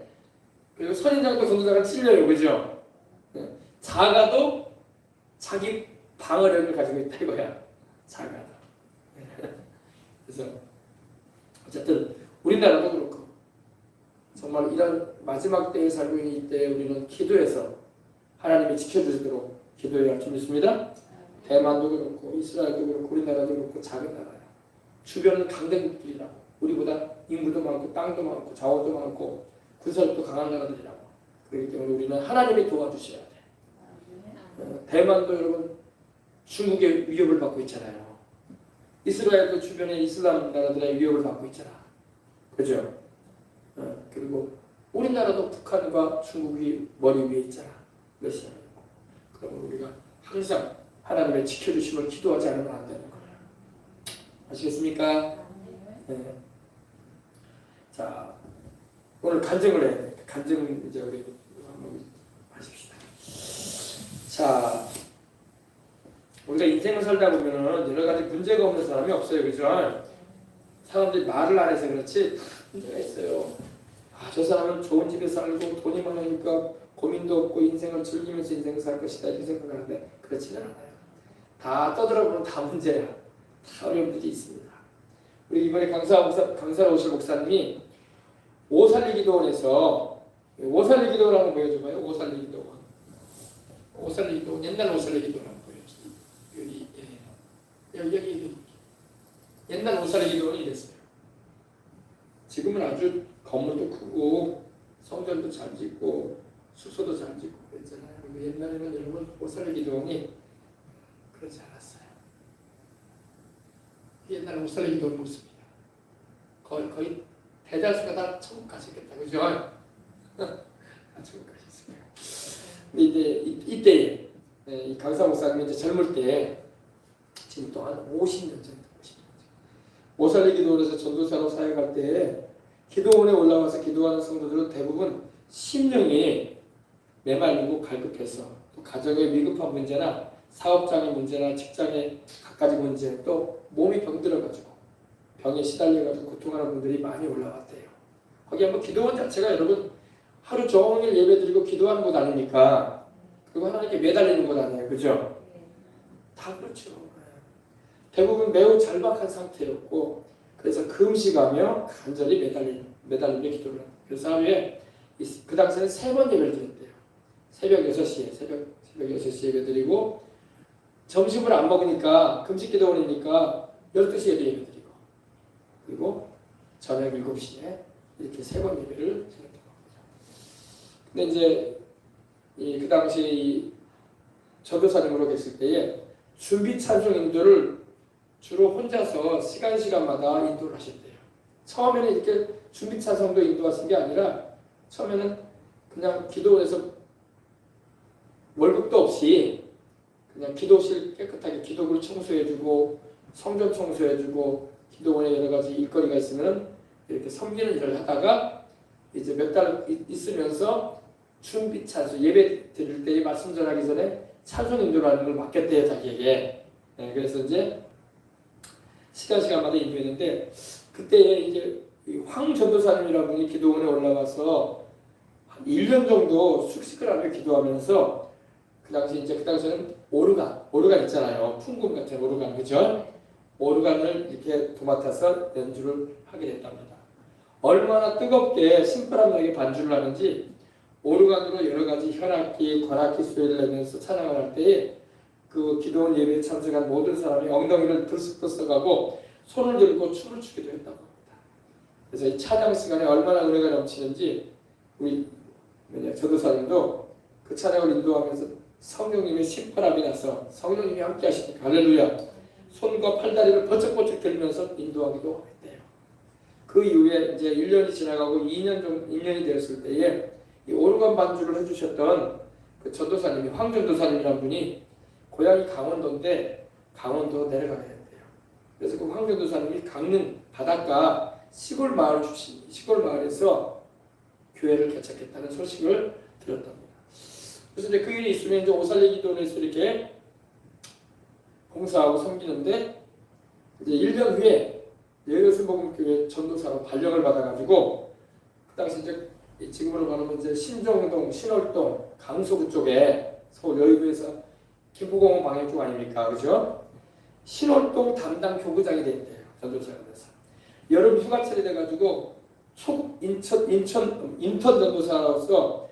그리고 선인장도 건들다가 찔려요. 그죠? 작아도 자기 방어력을 가지고 있다 이거야. 작아도. 그래서 어쨌든 우리나라도 그렇고 정말 이런 마지막 때에 살고 있는 이때에 우리는 기도해서 하나님이 지켜주시도록 기도해야 할 줄 믿습니다. 대만도 그렇고 이스라엘도 그렇고 우리나라도 그렇고 작은 나라야. 주변은 강대국들이라고. 우리보다 인구도 많고 땅도 많고 자원도 많고 군사력도 강한 나라들이라고. 그렇기 때문에 우리는 하나님이 도와주셔야 돼. 대만도 여러분 중국의 위협을 받고 있잖아요. 이스라엘도 주변에 이슬람 나라들의 위협을 받고 있잖아. 그죠? 그리고 우리나라도 북한과 중국이 머리 위에 있잖아. 러시아가 있고. 그러면 우리가 항상 하나님의 지켜주심을 기도하지 않으면 안 되는 거예요. 아시겠습니까? 네. 자, 오늘 간증을 해야 돼. 간증 이제 우리 한번 하십시다. 자, 우리가 인생을 살다 보면은 여러 가지 문제가 없는 사람이 없어요, 그죠? 사람들이 말을 안 해서 그렇지 문제가 있어요. 아, 저 사람은 좋은 집에 살고 돈이 많으니까 고민도 없고 인생을 즐기면서 인생을 살 것이다 이렇게 생각하는데 그렇지는 않아요. 다 떠들어보면 다 문제야. 다 어려움들이 있습니다. 우리 이번에 강사로 오실 목사님이 오살리기도원에서 오살리기도원 한번 보여줘봐요. 오살리기도원. 오살리기도원 옛날 오살리기도원 한번 보여주세요. 여기 옛날 오살리기도원이 이랬어요. 지금은 아주 건물도 크고 성전도 잘 짓고 숙소도 잘 짓고 그랬잖아요. 옛날에는 여러분 오살리기도원이 그렇지 않았어요. 옛날 오살리기도원 모습이야. 거의 대다수가 다 천국 가시겠다. 그죠? 다 천국 가셨어요. 근데 이제 이 강사 목사님이 이제 젊을 때 지금 또 한 50년 전에 오살리기도원에서 전도사로 사역할 때 기도원에 올라와서 기도하는 성도들은 대부분 심령이 메말리고 갈급해서 또 가정의 위급한 문제나 사업장의 문제나 직장의 갖가지 문제 또 몸이 병들어가지고 병에 시달려가지고 고통하는 분들이 많이 올라왔대요. 거기 한번 기도원 자체가 여러분 하루 종일 예배드리고 기도하는 곳 아닙니까? 그리고 하나님께 매달리는 곳 아니에요. 그죠? 다 그렇죠. 대부분 매우 절박한 상태였고 그래서 금식하며 간절히 매달리며 기도를 합니다. 그래서 하루에 그 당시에는 3번 예배를 드렸대요. 새벽 6시에 예배 드리고 점심을 안 먹으니까 금식 기도원이니까 12시에도 예배 드리고 그리고 저녁 7시에 이렇게 3번 예배를 드렸던 겁니다. 근데 이제 그 당시 전도사님으로 계실 때에 준비 찬송 인도를 주로 혼자서 시간마다 인도를 하셨대요. 처음에는 이렇게 준비 찬송도 인도하신 게 아니라 처음에는 그냥 기도원에서 월급도 없이 그냥 기도실 깨끗하게 기도구를 청소해주고 성전 청소해주고 기도원에 여러 가지 일거리가 있으면 이렇게 섬기는 일을 하다가 이제 몇 달 있으면서 준비 찬송 예배 드릴 때 말씀 전하기 전에 찬송 인도를 하는 걸 맡겼대요 자기에게. 네, 그래서 이제 시간마다 인도했는데 그때 이제 황 전도사님이라는 분이 기도원에 올라가서 한 1년 정도 숙식을 하며 기도하면서 그 당시에는 오르간 있잖아요. 풍금 같은 오르간, 그죠? 오르간을 이렇게 도맡아서 연주를 하게 됐답니다. 얼마나 뜨겁게 심플함하게 반주를 하는지 오르간으로 여러 가지 현악기, 관악기 소리를 내면서 찬양을 할 때에 그 기도원 예배에 참석한 모든 사람이 엉덩이를 들썩들썩하고 손을 들고 춤을 추기도 했다고 합니다. 그래서 이 찬양 시간에 얼마나 은혜가 넘치는지 우리 전도사님도 그 찬양을 인도하면서 성령님의 신바람이 나서 성령님이 함께 하시니까 할렐루야 손과 팔다리를 번쩍번쩍 들면서 인도하기도 했대요. 그 이후에 이제 1년이 지나가고 2년이 되었을 때에 이 오르간 반주를 해주셨던 그 전도사님이 황전도사님이라는 분이 고향이 강원도인데 강원도 내려가게 됐대요. 그래서 그 황전도사님이 강릉 바닷가 시골 마을 출신, 시골 마을에서 교회를 개척했다는 소식을 들었답니다. 그래서 이제 그 일이 있으면 이제 오살리 기도원에서 이렇게 봉사하고 섬기는데 이제 1년 후에 예루살렘복음교회 전도사로 발령을 받아가지고 그 당시 이제 지금으로 말하면 이제 신정동, 신월동, 강서구 쪽에 서울 여의도에서 김포공원 방향 쪽 아닙니까, 그죠? 신월동 담당 교구장이 됐대요, 전도사가 돼서. 여름 휴가철이 돼가지고 인턴 전도사로서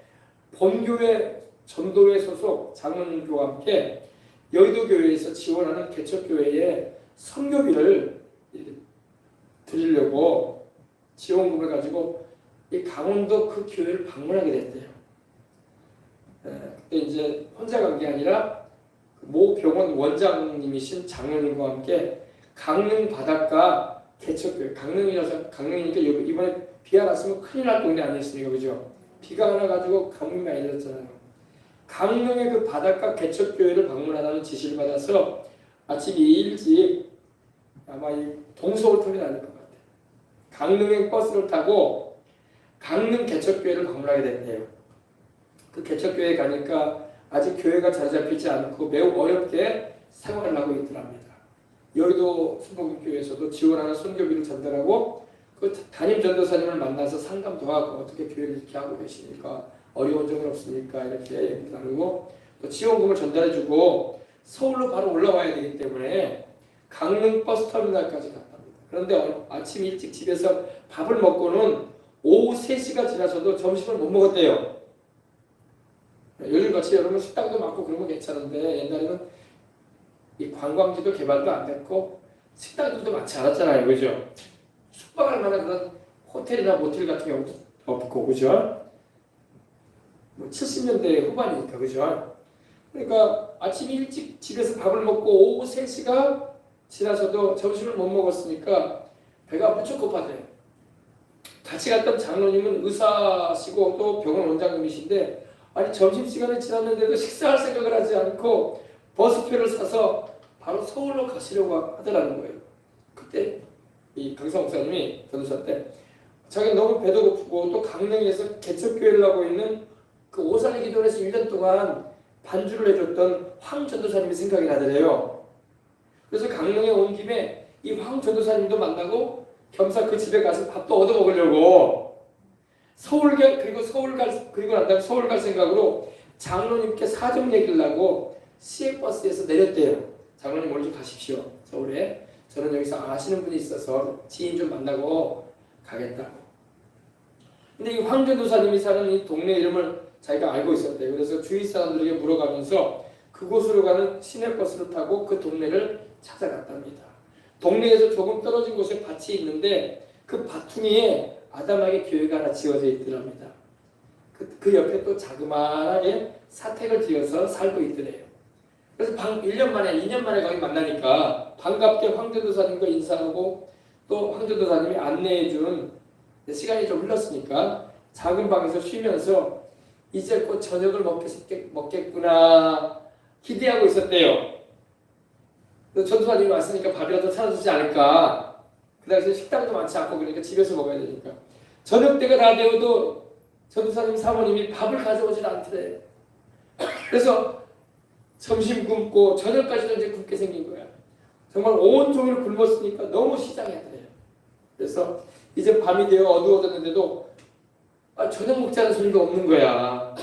본교회 전도회 소속 장로님과 함께 여의도 교회에서 지원하는 개척교회에 선교비를 드리려고 지원금을 가지고 이 강원도 그 교회를 방문하게 됐대요. 그때 이제 혼자 간 게 아니라 모 병원 원장님이신 장로님과 함께 강릉 바닷가 개척교회, 강릉이니까 이번에 비가 났으면 큰일 날 동네 아니었습니까, 그죠? 비가 하나 가지고 강릉이 많이 내렸잖아요. 강릉의 그 바닷가 개척교회를 방문하라는 지시를 받아서 아침 일찍 아마 이 동서울 터미널 아닐 것 같아요. 강릉행 버스를 타고 강릉 개척교회를 방문하게 됐대요. 그 개척교회에 가니까 아직 교회가 자리 잡히지 않고 매우 어렵게 생활을 하고 있더랍니다. 여의도 순복음교회에서도 지원하는 선교비를 전달하고 그 담임 전도사님을 만나서 상담도 하고 어떻게 교회를 이렇게 하고 계십니까? 어려운 점은 없습니까? 이렇게 얘기 나누고 또 지원금을 전달해주고 서울로 바로 올라와야 되기 때문에 강릉 버스터미널까지 갔답니다. 그런데 아침 일찍 집에서 밥을 먹고는 오후 3시가 지나서도 점심을 못 먹었대요. 요즘같이 여러분 식당도 많고 그런 건 괜찮은데 옛날에는 이 관광지도 개발도 안 됐고 식당들도 많지 않았잖아요, 그죠? 숙박할 만한 그런 호텔이나 모텔 같은 경우도 없고, 그죠? 뭐 70년대 후반이니까, 그죠? 그러니까 아침 일찍 집에서 밥을 먹고 오후 3시가 지나서도 점심을 못 먹었으니까 배가 무척 고파져요. 같이 갔던 장로님은 의사시고 또 병원 원장님이신데 아니 점심시간이 지났는데도 식사할 생각을 하지 않고 버스표를 사서 바로 서울로 가시려고 하더라는 거예요. 그때 이 강사 목사님이 전도사 때 자기 너무 배도 고프고 또 강릉에서 개척교회를 하고 있는 그 오산의 기도원에서 1년 동안 반주를 해줬던 황 전도사님이 생각이 나더래요. 그래서 강릉에 온 김에 이 황 전도사님도 만나고 겸사 그 집에 가서 밥도 얻어 먹으려고 그리고 난 다음에 서울 갈 생각으로 장로님께 사정 얘기를 하고 시외버스에서 내렸대요. 장로님 먼저 가십시오. 서울에. 저는 여기서 아시는 분이 있어서 지인 좀 만나고 가겠다고. 근데 이 황전도사님이 사는 이 동네 이름을 자기가 알고 있었대요. 그래서 주위 사람들에게 물어가면서 그곳으로 가는 시내버스를 타고 그 동네를 찾아갔답니다. 동네에서 조금 떨어진 곳에 밭이 있는데 그 밭퉁이에 아담하게 교회가 하나 지어져 있더랍니다. 그 옆에 또 자그마하게 사택을 지어서 살고 있더래요. 그래서 1년 만에 2년 만에 거기 만나니까 반갑게 황전도사님과 인사하고 또 황전도사님이 안내해준 시간이 좀 흘렀으니까 작은 방에서 쉬면서 이제 곧 저녁을 먹겠구나 기대하고 있었대요. 전도사님이 왔으니까 밥이라도 사주지 않을까. 그 당시에 식당도 많지 않고 그러니까 집에서 먹어야 되니까. 저녁 때가 다 되어도 전도사님 사모님이 밥을 가져오질 않더래. 그래서 점심 굶고 저녁까지도 이제 굶게 생긴 거야. 정말 온종일 굶었으니까 너무 시장하더래요. 그래서 이제 밤이 되어 어두워졌는데도 저녁 먹자는 소리가 없는 거야.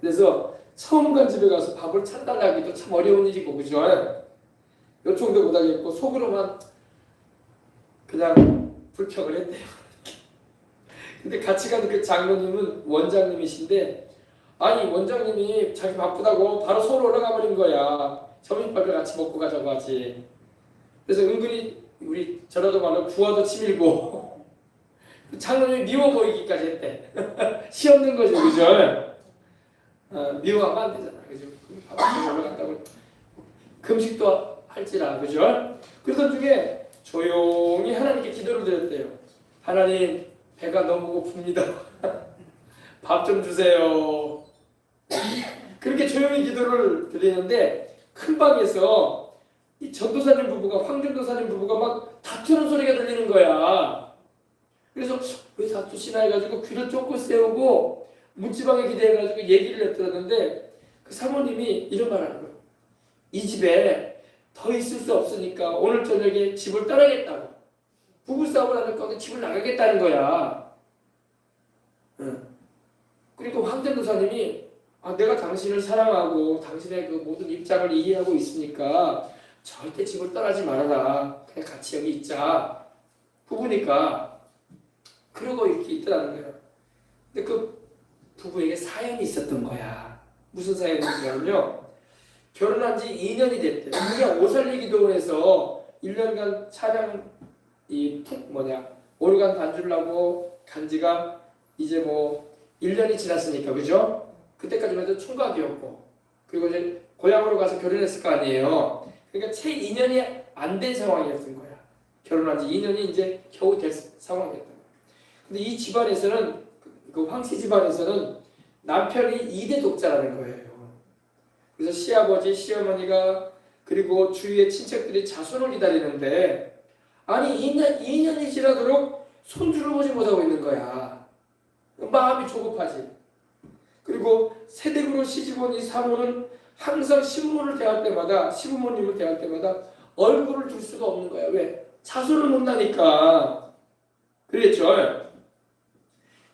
그래서 처음 간 집에 가서 밥을 찾아나기도 참 어려운 일이고, 그죠? 요청도 못하겠고 속으로만 그냥 불평을 했대요. 근데 같이 가는 그 장로님은 원장님이신데 아니 원장님이 자기 바쁘다고 바로 서울 올라가 버린 거야. 점심밥을 같이 먹고 가자고 하지. 그래서 은근히 우리 저라도 말로 부하도 치밀고 장로님이 미워 보이기까지 했대. 시 없는 거죠, 그죠? 미워하면 안 되잖아, 그죠? 바쁘게 올라간다고 금식도 할지라, 그죠? 그러던 중에 조용히 하나님께 기도를 드렸대요. 하나님, 배가 너무 고픕니다. 밥 좀 주세요. 그렇게 조용히 기도를 드리는데 큰 방에서 이 전도사님 부부가 황전도사님 부부가 막 다투는 소리가 들리는 거야. 그래서 왜 다투시나 해가지고 귀를 쫓고 세우고 문지방에 기대해가지고 얘기를 했더랬는데 그 사모님이 이런 말 하는 거예요. 이 집에 더 있을 수 없으니까 오늘 저녁에 집을 떠나겠다고. 부부싸움을 하는 가운데 집을 나가겠다는 거야. 그리고 황전도사님이 내가 당신을 사랑하고 당신의 그 모든 입장을 이해하고 있으니까 절대 집을 떠나지 말아라. 그냥 같이 여기 있자. 부부니까. 그러고 이렇게 있더라는 거예요. 근데 그 부부에게 사연이 있었던 거야. 무슨 사연이냐면요. 결혼한 지 2년이 됐대. 그냥 오살리 기도원에서 1년간 찬양 오르간 반주를 하고 간 지가 이제 1년이 지났으니까, 그죠? 그때까지만 해도 총각이었고, 그리고 이제 고향으로 가서 결혼했을 거 아니에요. 그러니까 채 2년이 안 된 상황이었던 거야. 결혼한 지 2년이 이제 겨우 될 상황이었던 거야. 근데 이 집안에서는, 그 황씨 집안에서는 남편이 2대 독자라는 거예요. 그래서 시아버지, 시어머니가, 그리고 주위의 친척들이 자손을 기다리는데, 아니, 2년이 지나도록 손주를 보지 못하고 있는 거야. 마음이 조급하지. 그리고 세댁으로 시집온 이 사모는 항상 시부모님을 대할 때마다 얼굴을 둘 수가 없는 거야. 왜? 자손을 못 나니까. 그랬죠.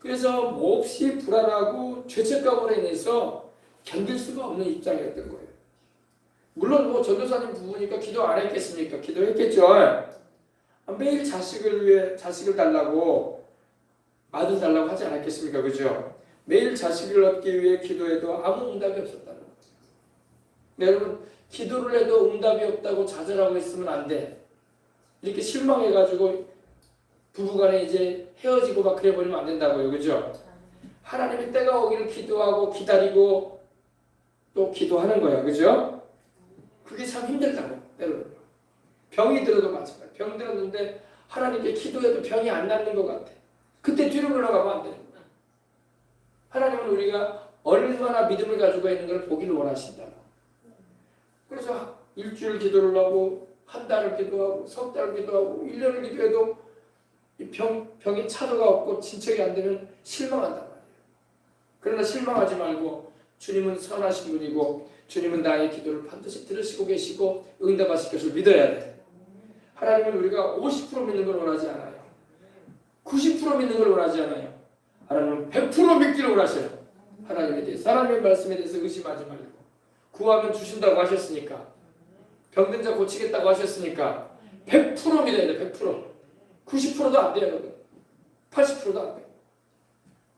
그래서 몹시 불안하고 죄책감으로 인해서 견딜 수가 없는 입장이었던 거예요. 물론 전도사님 부부니까 기도 안 했겠습니까? 기도했겠죠. 매일 자식을 달라고, 아들 달라고 하지 않았겠습니까? 그죠? 매일 자식을 얻기 위해 기도해도 아무 응답이 없었다는 거죠. 여러분, 기도를 해도 응답이 없다고 좌절하고 있으면 안 돼. 이렇게 실망해가지고 부부간에 이제 헤어지고 막 그래버리면 안 된다고요. 그죠? 하나님의 때가 오기를 기도하고 기다리고 또 기도하는 거야. 그죠? 그게 참 힘들다고. 때로는. 병이 들어도 마찬가지야. 병 들었는데 하나님께 기도해도 병이 안 낫는 것 같아. 그때 뒤로 물러가면 안 되는 거야. 하나님은 우리가 얼마나 믿음을 가지고 있는 걸 보기를 원하신다고. 그래서 일주일 기도를 하고 한 달을 기도하고 석 달을 기도하고 1년을 기도해도 이 병에 차도가 없고 진척이 안 되면 실망한단 말이에요. 그러나 실망하지 말고 주님은 선하신 분이고 주님은 나의 기도를 반드시 들으시고 계시고 응답하실 것을 믿어야 돼. 하나님은 우리가 50% 믿는 걸 원하지 않아요. 90% 믿는 걸 원하지 않아요. 하나님은 100% 믿기를 원하셔요. 하나님에 대해서, 하나님의 말씀에 대해서 의심하지 말고 구하면 주신다고 하셨으니까, 병든 자 고치겠다고 하셨으니까 100% 믿어야 돼. 100%. 90%도 안 돼요. 80%도 안 돼요.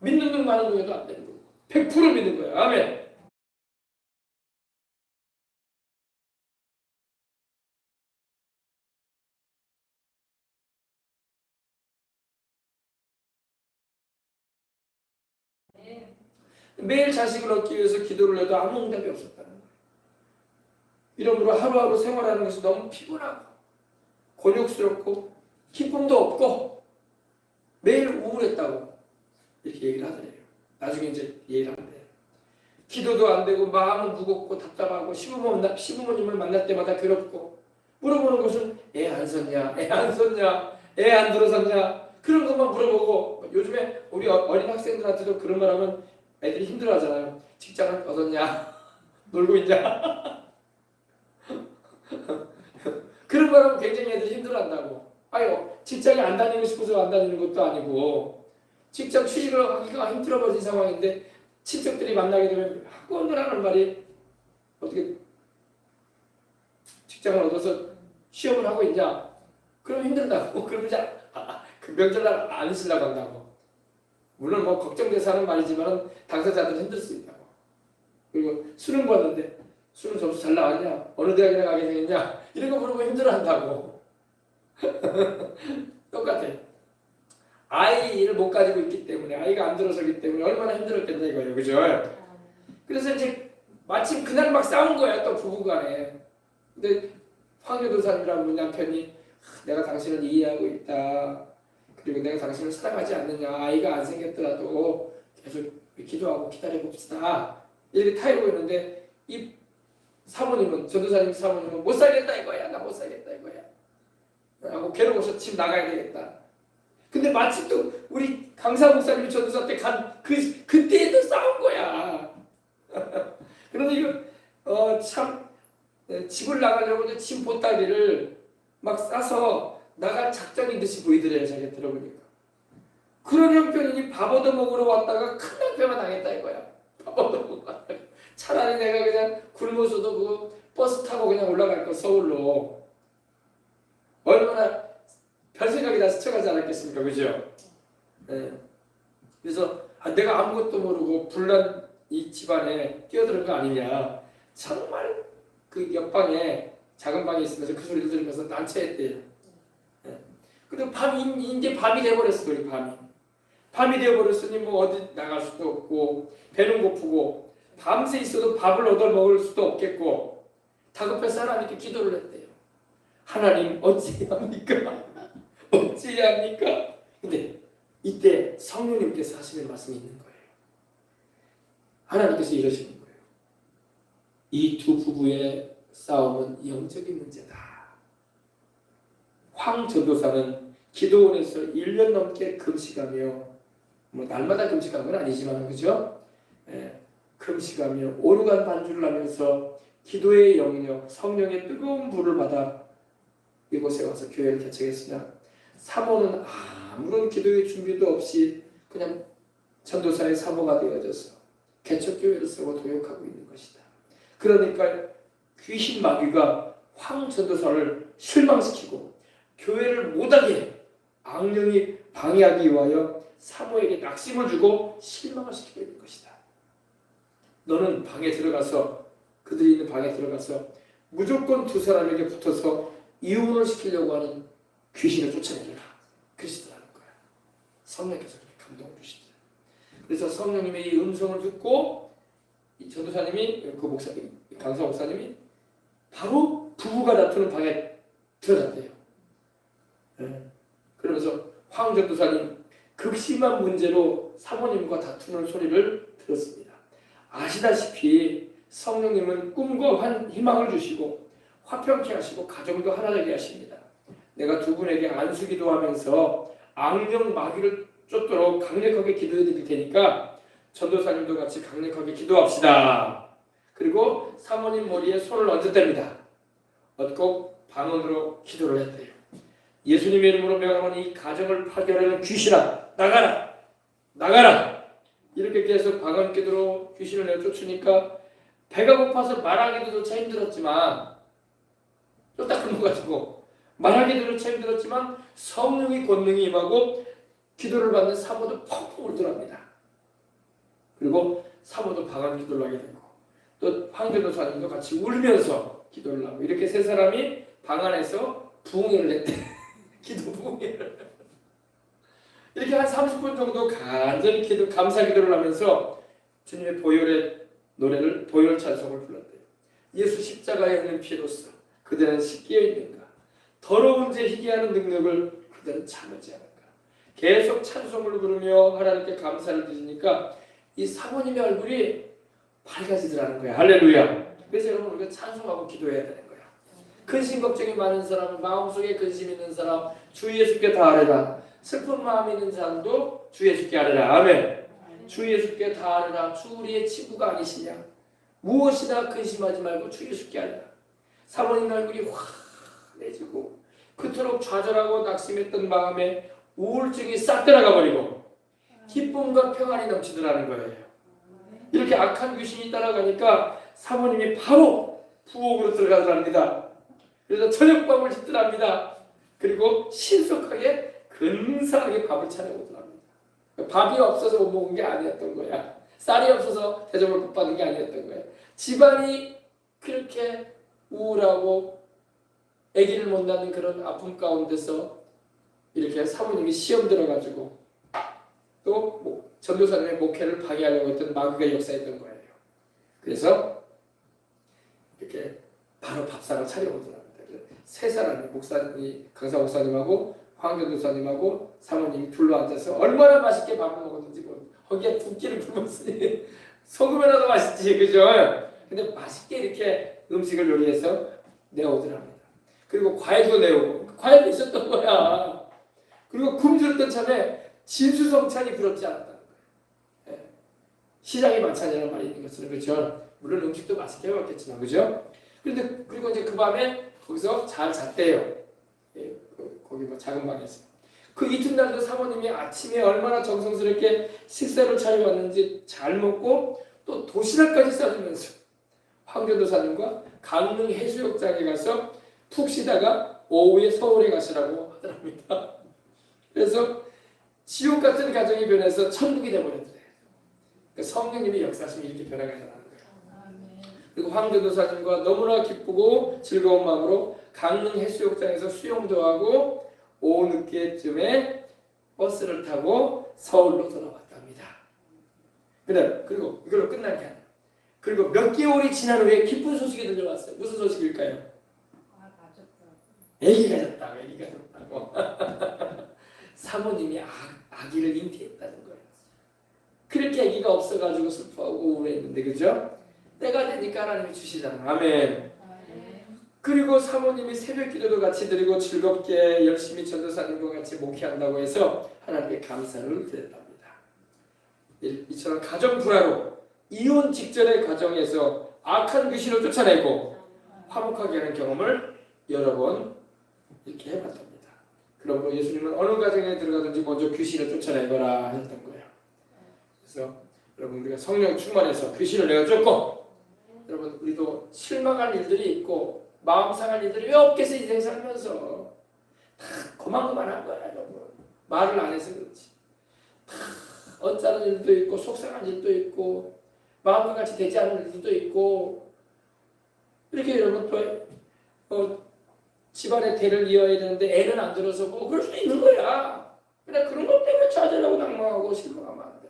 믿는 둥 마는 둥에도 안 되는 거예요. 100% 믿는 거예요. 아멘. 매일 자식을 얻기 위해서 기도를 해도 아무 응답이 없었다는 거예요. 이러므로 하루하루 생활하는 것이 너무 피곤하고 곤욕스럽고 기쁨도 없고 매일 우울했다고 이렇게 얘기를 하더래요. 나중에 이제 얘기를 하는데 기도도 안 되고 마음은 무겁고 답답하고 시부모님을 만날 때마다 괴롭고 물어보는 것은 애 안 썼냐, 애 안 썼냐, 애 안 들어섰냐 그런 것만 물어보고 요즘에 우리 어린 학생들한테도 그런 말 하면 애들이 힘들어하잖아요. 직장을 얻었냐? 놀고 있냐? 그런 말 하면 굉장히 애들이 힘들어한다고. 아유, 직장에 안 다니고 싶어서 안 다니는 것도 아니고 직장 취직을 하기가 힘들어버린 상황인데 친척들이 만나게 되면 학원을 하는 말이 어떻게 직장을 얻어서 시험을 하고 있냐? 그럼 힘들다고. 그러면 이제 그 명절날 안 쓰려고 한다고. 물론 걱정돼서 하는 말이지만 당사자들은 힘들 수 있다고. 그리고 수능 봤는데 수능 점수 잘 나왔냐? 어느 대학에 가게 되겠냐? 이런 거 물어보면 힘들어한다고. 똑같아. 아이를 못 가지고 있기 때문에, 아이가 안 들어서기 때문에 얼마나 힘들었겠냐 이거예요. 그죠? 그래서 이제 마침 그날 막 싸운 거야, 또 부부간에. 근데 황교도사님이라는 남편이 내가 당신을 이해하고 있다. 그리고 내가 당신을 사랑하지 않느냐. 아이가 안 생겼더라도 계속 기도하고 기다려봅시다. 이렇게 타이고 있는데 이 사모님은, 전도사님 사모님은 못 살겠다 이거야. 나 못 살겠다 이거야. 하고 괴로워서 집 나가야 되겠다. 근데 마침 또 우리 강사 목사님이 전도사 때 간 그때에도 싸운 거야. 그런데 이거 참 집을 나가려고 집 보따리를 막 싸서 나갈 작정인 듯이 보이더래요. 자기가 들어보니까. 그런 형편이니 밥 얻어 먹으러 왔다가 큰 낭패만 당했다 이거야. 밥 얻어 먹으러 왔다가. 차라리 내가 그냥 굶어서도 그 버스 타고 그냥 올라갈 거 서울로. 얼마나 별 생각이 다 스쳐가지 않았겠습니까? 그죠? 네. 그래서 내가 아무것도 모르고 불난 이 집안에 뛰어드는 거 아니냐. 정말 그 옆방에 작은 방에 있으면서 그 소리를 들으면서 난처했대요. 네. 그리고 이제 밤이 돼버렸어. 우리 밤이 되어버렸으니 뭐 어디 나갈 수도 없고 배는 고프고 밤새 있어도 밥을 얻어 먹을 수도 없겠고 다급해서 하나님께 기도를 했대요. 하나님 어찌합니까? 어찌합니까? 근데 이때 성령님께서 하시는 말씀이 있는 거예요. 하나님께서 이러시는 거예요. 이 두 부부의 싸움은 영적인 문제다. 황 전도사는 기도원에서 1년 넘게 금식하며, 뭐 날마다 금식한 건 아니지만 그죠? 금식하며 오르간 반주를 하면서 기도의 영역, 성령의 뜨거운 불을 받아 이곳에 와서 교회를 개척했으나 사모는 아무런 기도의 준비도 없이 그냥 전도사의 사모가 되어져서 개척교회를 쓰고 도역하고 있는 것이다. 그러니까 귀신 마귀가 황 전도사를 실망시키고 교회를 못하게 악령이 방해하기 위하여 사모에게 낙심을 주고 실망을 시키고 있는 것이다. 너는 방에 들어가서, 그들이 있는 방에 들어가서 무조건 두 사람에게 붙어서 이혼을 시키려고 하는 귀신을 쫓아내라. 그러시더라는 거야. 성령께서 그렇게 감동을 주시더라. 그래서 성령님의 이 음성을 듣고 이 전도사님이, 그 목사님, 강사 목사님이 바로 부부가 다투는 방에 들어갔대요. 그러면서 황 전도사님 극심한 문제로 사모님과 다투는 소리를 들었습니다. 아시다시피 성령님은 꿈과 희망을 주시고 화평케 하시고 가정도 하나 되게 하십니다. 내가 두 분에게 안수기도 하면서 악령 마귀를 쫓도록 강력하게 기도해 드릴 테니까 전도사님도 같이 강력하게 기도합시다. 그리고 사모님 머리에 손을 얹었답니다. 얹고 방언으로 기도를 했대요. 예수님의 이름으로 명하노니 이 가정을 파괴하려는 귀신아 나가라! 나가라! 이렇게 계속 방언 기도로 귀신을 내쫓으니까 배가 고파서 말하기도조차 힘들었지만 또 딱 굶어가지고 말하기도조차 힘들었지만 성령의 권능이 임하고 기도를 받는 사모도 펑펑 울더랍니다. 그리고 사모도 방언 기도를 하게 되고 또 황교도사님도 같이 울면서 기도를 하고 이렇게 세 사람이 방 안에서 부흥회를 했대. 기도 부흥회를. 이렇게 한 30분 정도 간절히 기도, 감사 기도를 하면서 주님의 보혈의 노래를, 보혈 찬송을 불렀대요. 예수 십자가에 흘린 피로써 그대는 씻겨 있는가? 더러운 죄 희게 하는 능력을 그대는 참지 않을까? 계속 찬송을 부르며 하나님께 감사를 드리니까 이 사모님의 얼굴이 밝아지더라는 거야. 할렐루야. 그래서 여러분 우리가 찬송하고 기도해야 되는 거야. 근심 걱정이 많은 사람, 마음속에 근심 있는 사람 주 예수께 다 아뢰라. 슬픈 마음 있는 사람도 주 예수께 아뢰라. 아멘. 주 예수께 다 아뢰라. 주 우리의 친구가 아니시냐. 무엇이나 근심하지 말고 주 예수께 아뢰라. 사모님 얼굴이 환해지고 그토록 좌절하고 낙심했던 마음에 우울증이 싹 들어가 버리고 기쁨과 평안이 넘치더라는 거예요. 이렇게 악한 귀신이 따라가니까 사모님이 바로 부엌으로 들어가더랍니다. 그래서 저녁밥을 짓더랍니다. 그리고 신속하게 근사하게 밥을 차려오더랍니다. 밥이 없어서 못 먹은 게 아니었던 거야. 쌀이 없어서 대접을 못 받는 게 아니었던 거예요. 집안이 그렇게 우울하고 아기를 못 낳는 그런 아픔 가운데서 이렇게 사모님이 시험 들어가지고 또 전도사님의 목회를 방해하려고 했던 마귀가 역사했던 거예요. 그래서 이렇게 바로 밥상을 차려오더랍니다. 세 사람이 목사님이 강사 목사님하고 황전도사님하고 사모님이 둘러앉아서 얼마나 맛있게 밥을 먹었는지 거기에 두 끼를 굶었으니 소금이라도 맛있지, 그죠? 근데 맛있게 이렇게 음식을 요리해서 내오더랍니다. 그리고 과일도 내오고 과일도 있었던 거야. 그리고 굶주렸던 참에 진수성찬이 부럽지 않았다는 거예요. 시장에 만찬이라는 말이 있는 것은 그렇죠. 물론 음식도 맛있게 해왔겠지만, 그죠? 그런데 그리고 이제 그 밤에 거기서 잘 잤대요. 거기 뭐 작은 방에서. 그 이튿날도 사모님이 아침에 얼마나 정성스럽게 식사를 차려왔는지 잘 먹고 또 도시락까지 싸주면서 황교도사님과 강릉 해수욕장에 가서 푹 쉬다가 오후에 서울에 가시라고 하더랍니다. 그래서 지옥 같은 가정이 변해서 천국이 되어버렸대요. 그러니까 성령님의 역사심이 이렇게 변해가잖아요. 그리고 황교도사님과 너무나 기쁘고 즐거운 마음으로 강릉 해수욕장에서 수영도 하고 오후 늦게쯤에 버스를 타고 서울로 돌아왔답니다. 그리고 이걸로 끝난 게 아니에요. 그리고 몇 개월이 지난 후에 기쁜 소식이 들려왔어요. 무슨 소식일까요? 아기가 졌다고. 사모님이 아기를 잉태했다는 거예요. 그렇게 아기가 없어가지고 슬퍼하고 우울했는데, 그죠? 때가 되니까 하나님이 주시잖아요. 아멘. 그리고 사모님이 새벽 기도도 같이 드리고 즐겁게 열심히 전도사님과 같이 목회한다고 해서 하나님께 감사를 드렸답니다. 이처럼 가정 불화로 이혼 직전의 가정에서 악한 귀신을 쫓아내고 화목하게 하는 경험을 여러 번 이렇게 해봤답니다. 그러므로 예수님은 어느 가정에 들어가든지 먼저 귀신을 쫓아내거라 했던 거예요. 그래서 여러분, 우리가 성령 충만해서 귀신을 내가 쫓고, 여러분 우리도 실망할 일들이 있고 마음 상할 일들이 왜 없겠어. 인생 살면서 다 고만고만한 거야. 여러분 말을 안 해서 그렇지. 다 언짢은 일도 있고 속상한 일도 있고 마음과 같이 되지 않은 일도 있고, 이렇게 여러분 또 집안의 대를 이어야 되는데 애는 안 들어서 뭐 그럴 수 있는 거야. 그냥 그런 것 때문에 좌절하고 낭망하고 실망하면 안 돼.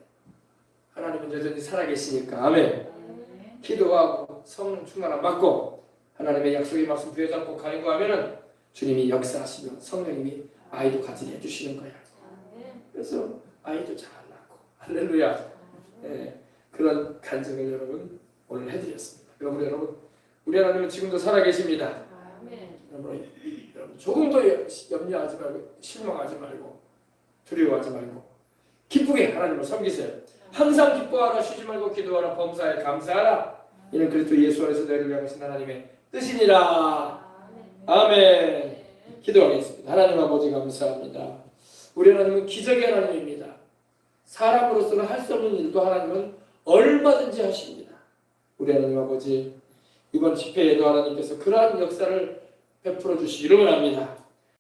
하나님은 여전히 살아계시니까. 아멘. 기도하고 성령 충만함 받고 하나님의 약속의 말씀 부여잡고 간구하면은 주님이 역사하시면 성령님이 아이도 가지게 해주시는 거야. 그래서 아이도 잘 낳고, 할렐루야. 그런 간증을 여러분 오늘 해드렸습니다. 그러므로 여러분, 우리 하나님은 지금도 살아계십니다. 여러분 조금도 염려하지 말고 실망하지 말고 두려워하지 말고 기쁘게 하나님을 섬기세요. 항상 기뻐하라, 쉬지 말고 기도하라, 범사에 감사하라. 이는 그리스도 예수 안에서 너희를 향하신 하나님의 뜻이니라. 아멘. 기도하겠습니다. 하나님 아버지 감사합니다. 우리 하나님은 기적의 하나님입니다. 사람으로서는 할 수 없는 일도 하나님은 얼마든지 하십니다. 우리 하나님 아버지, 이번 집회에도 하나님께서 그러한 역사를 베풀어 주시기를 원합니다.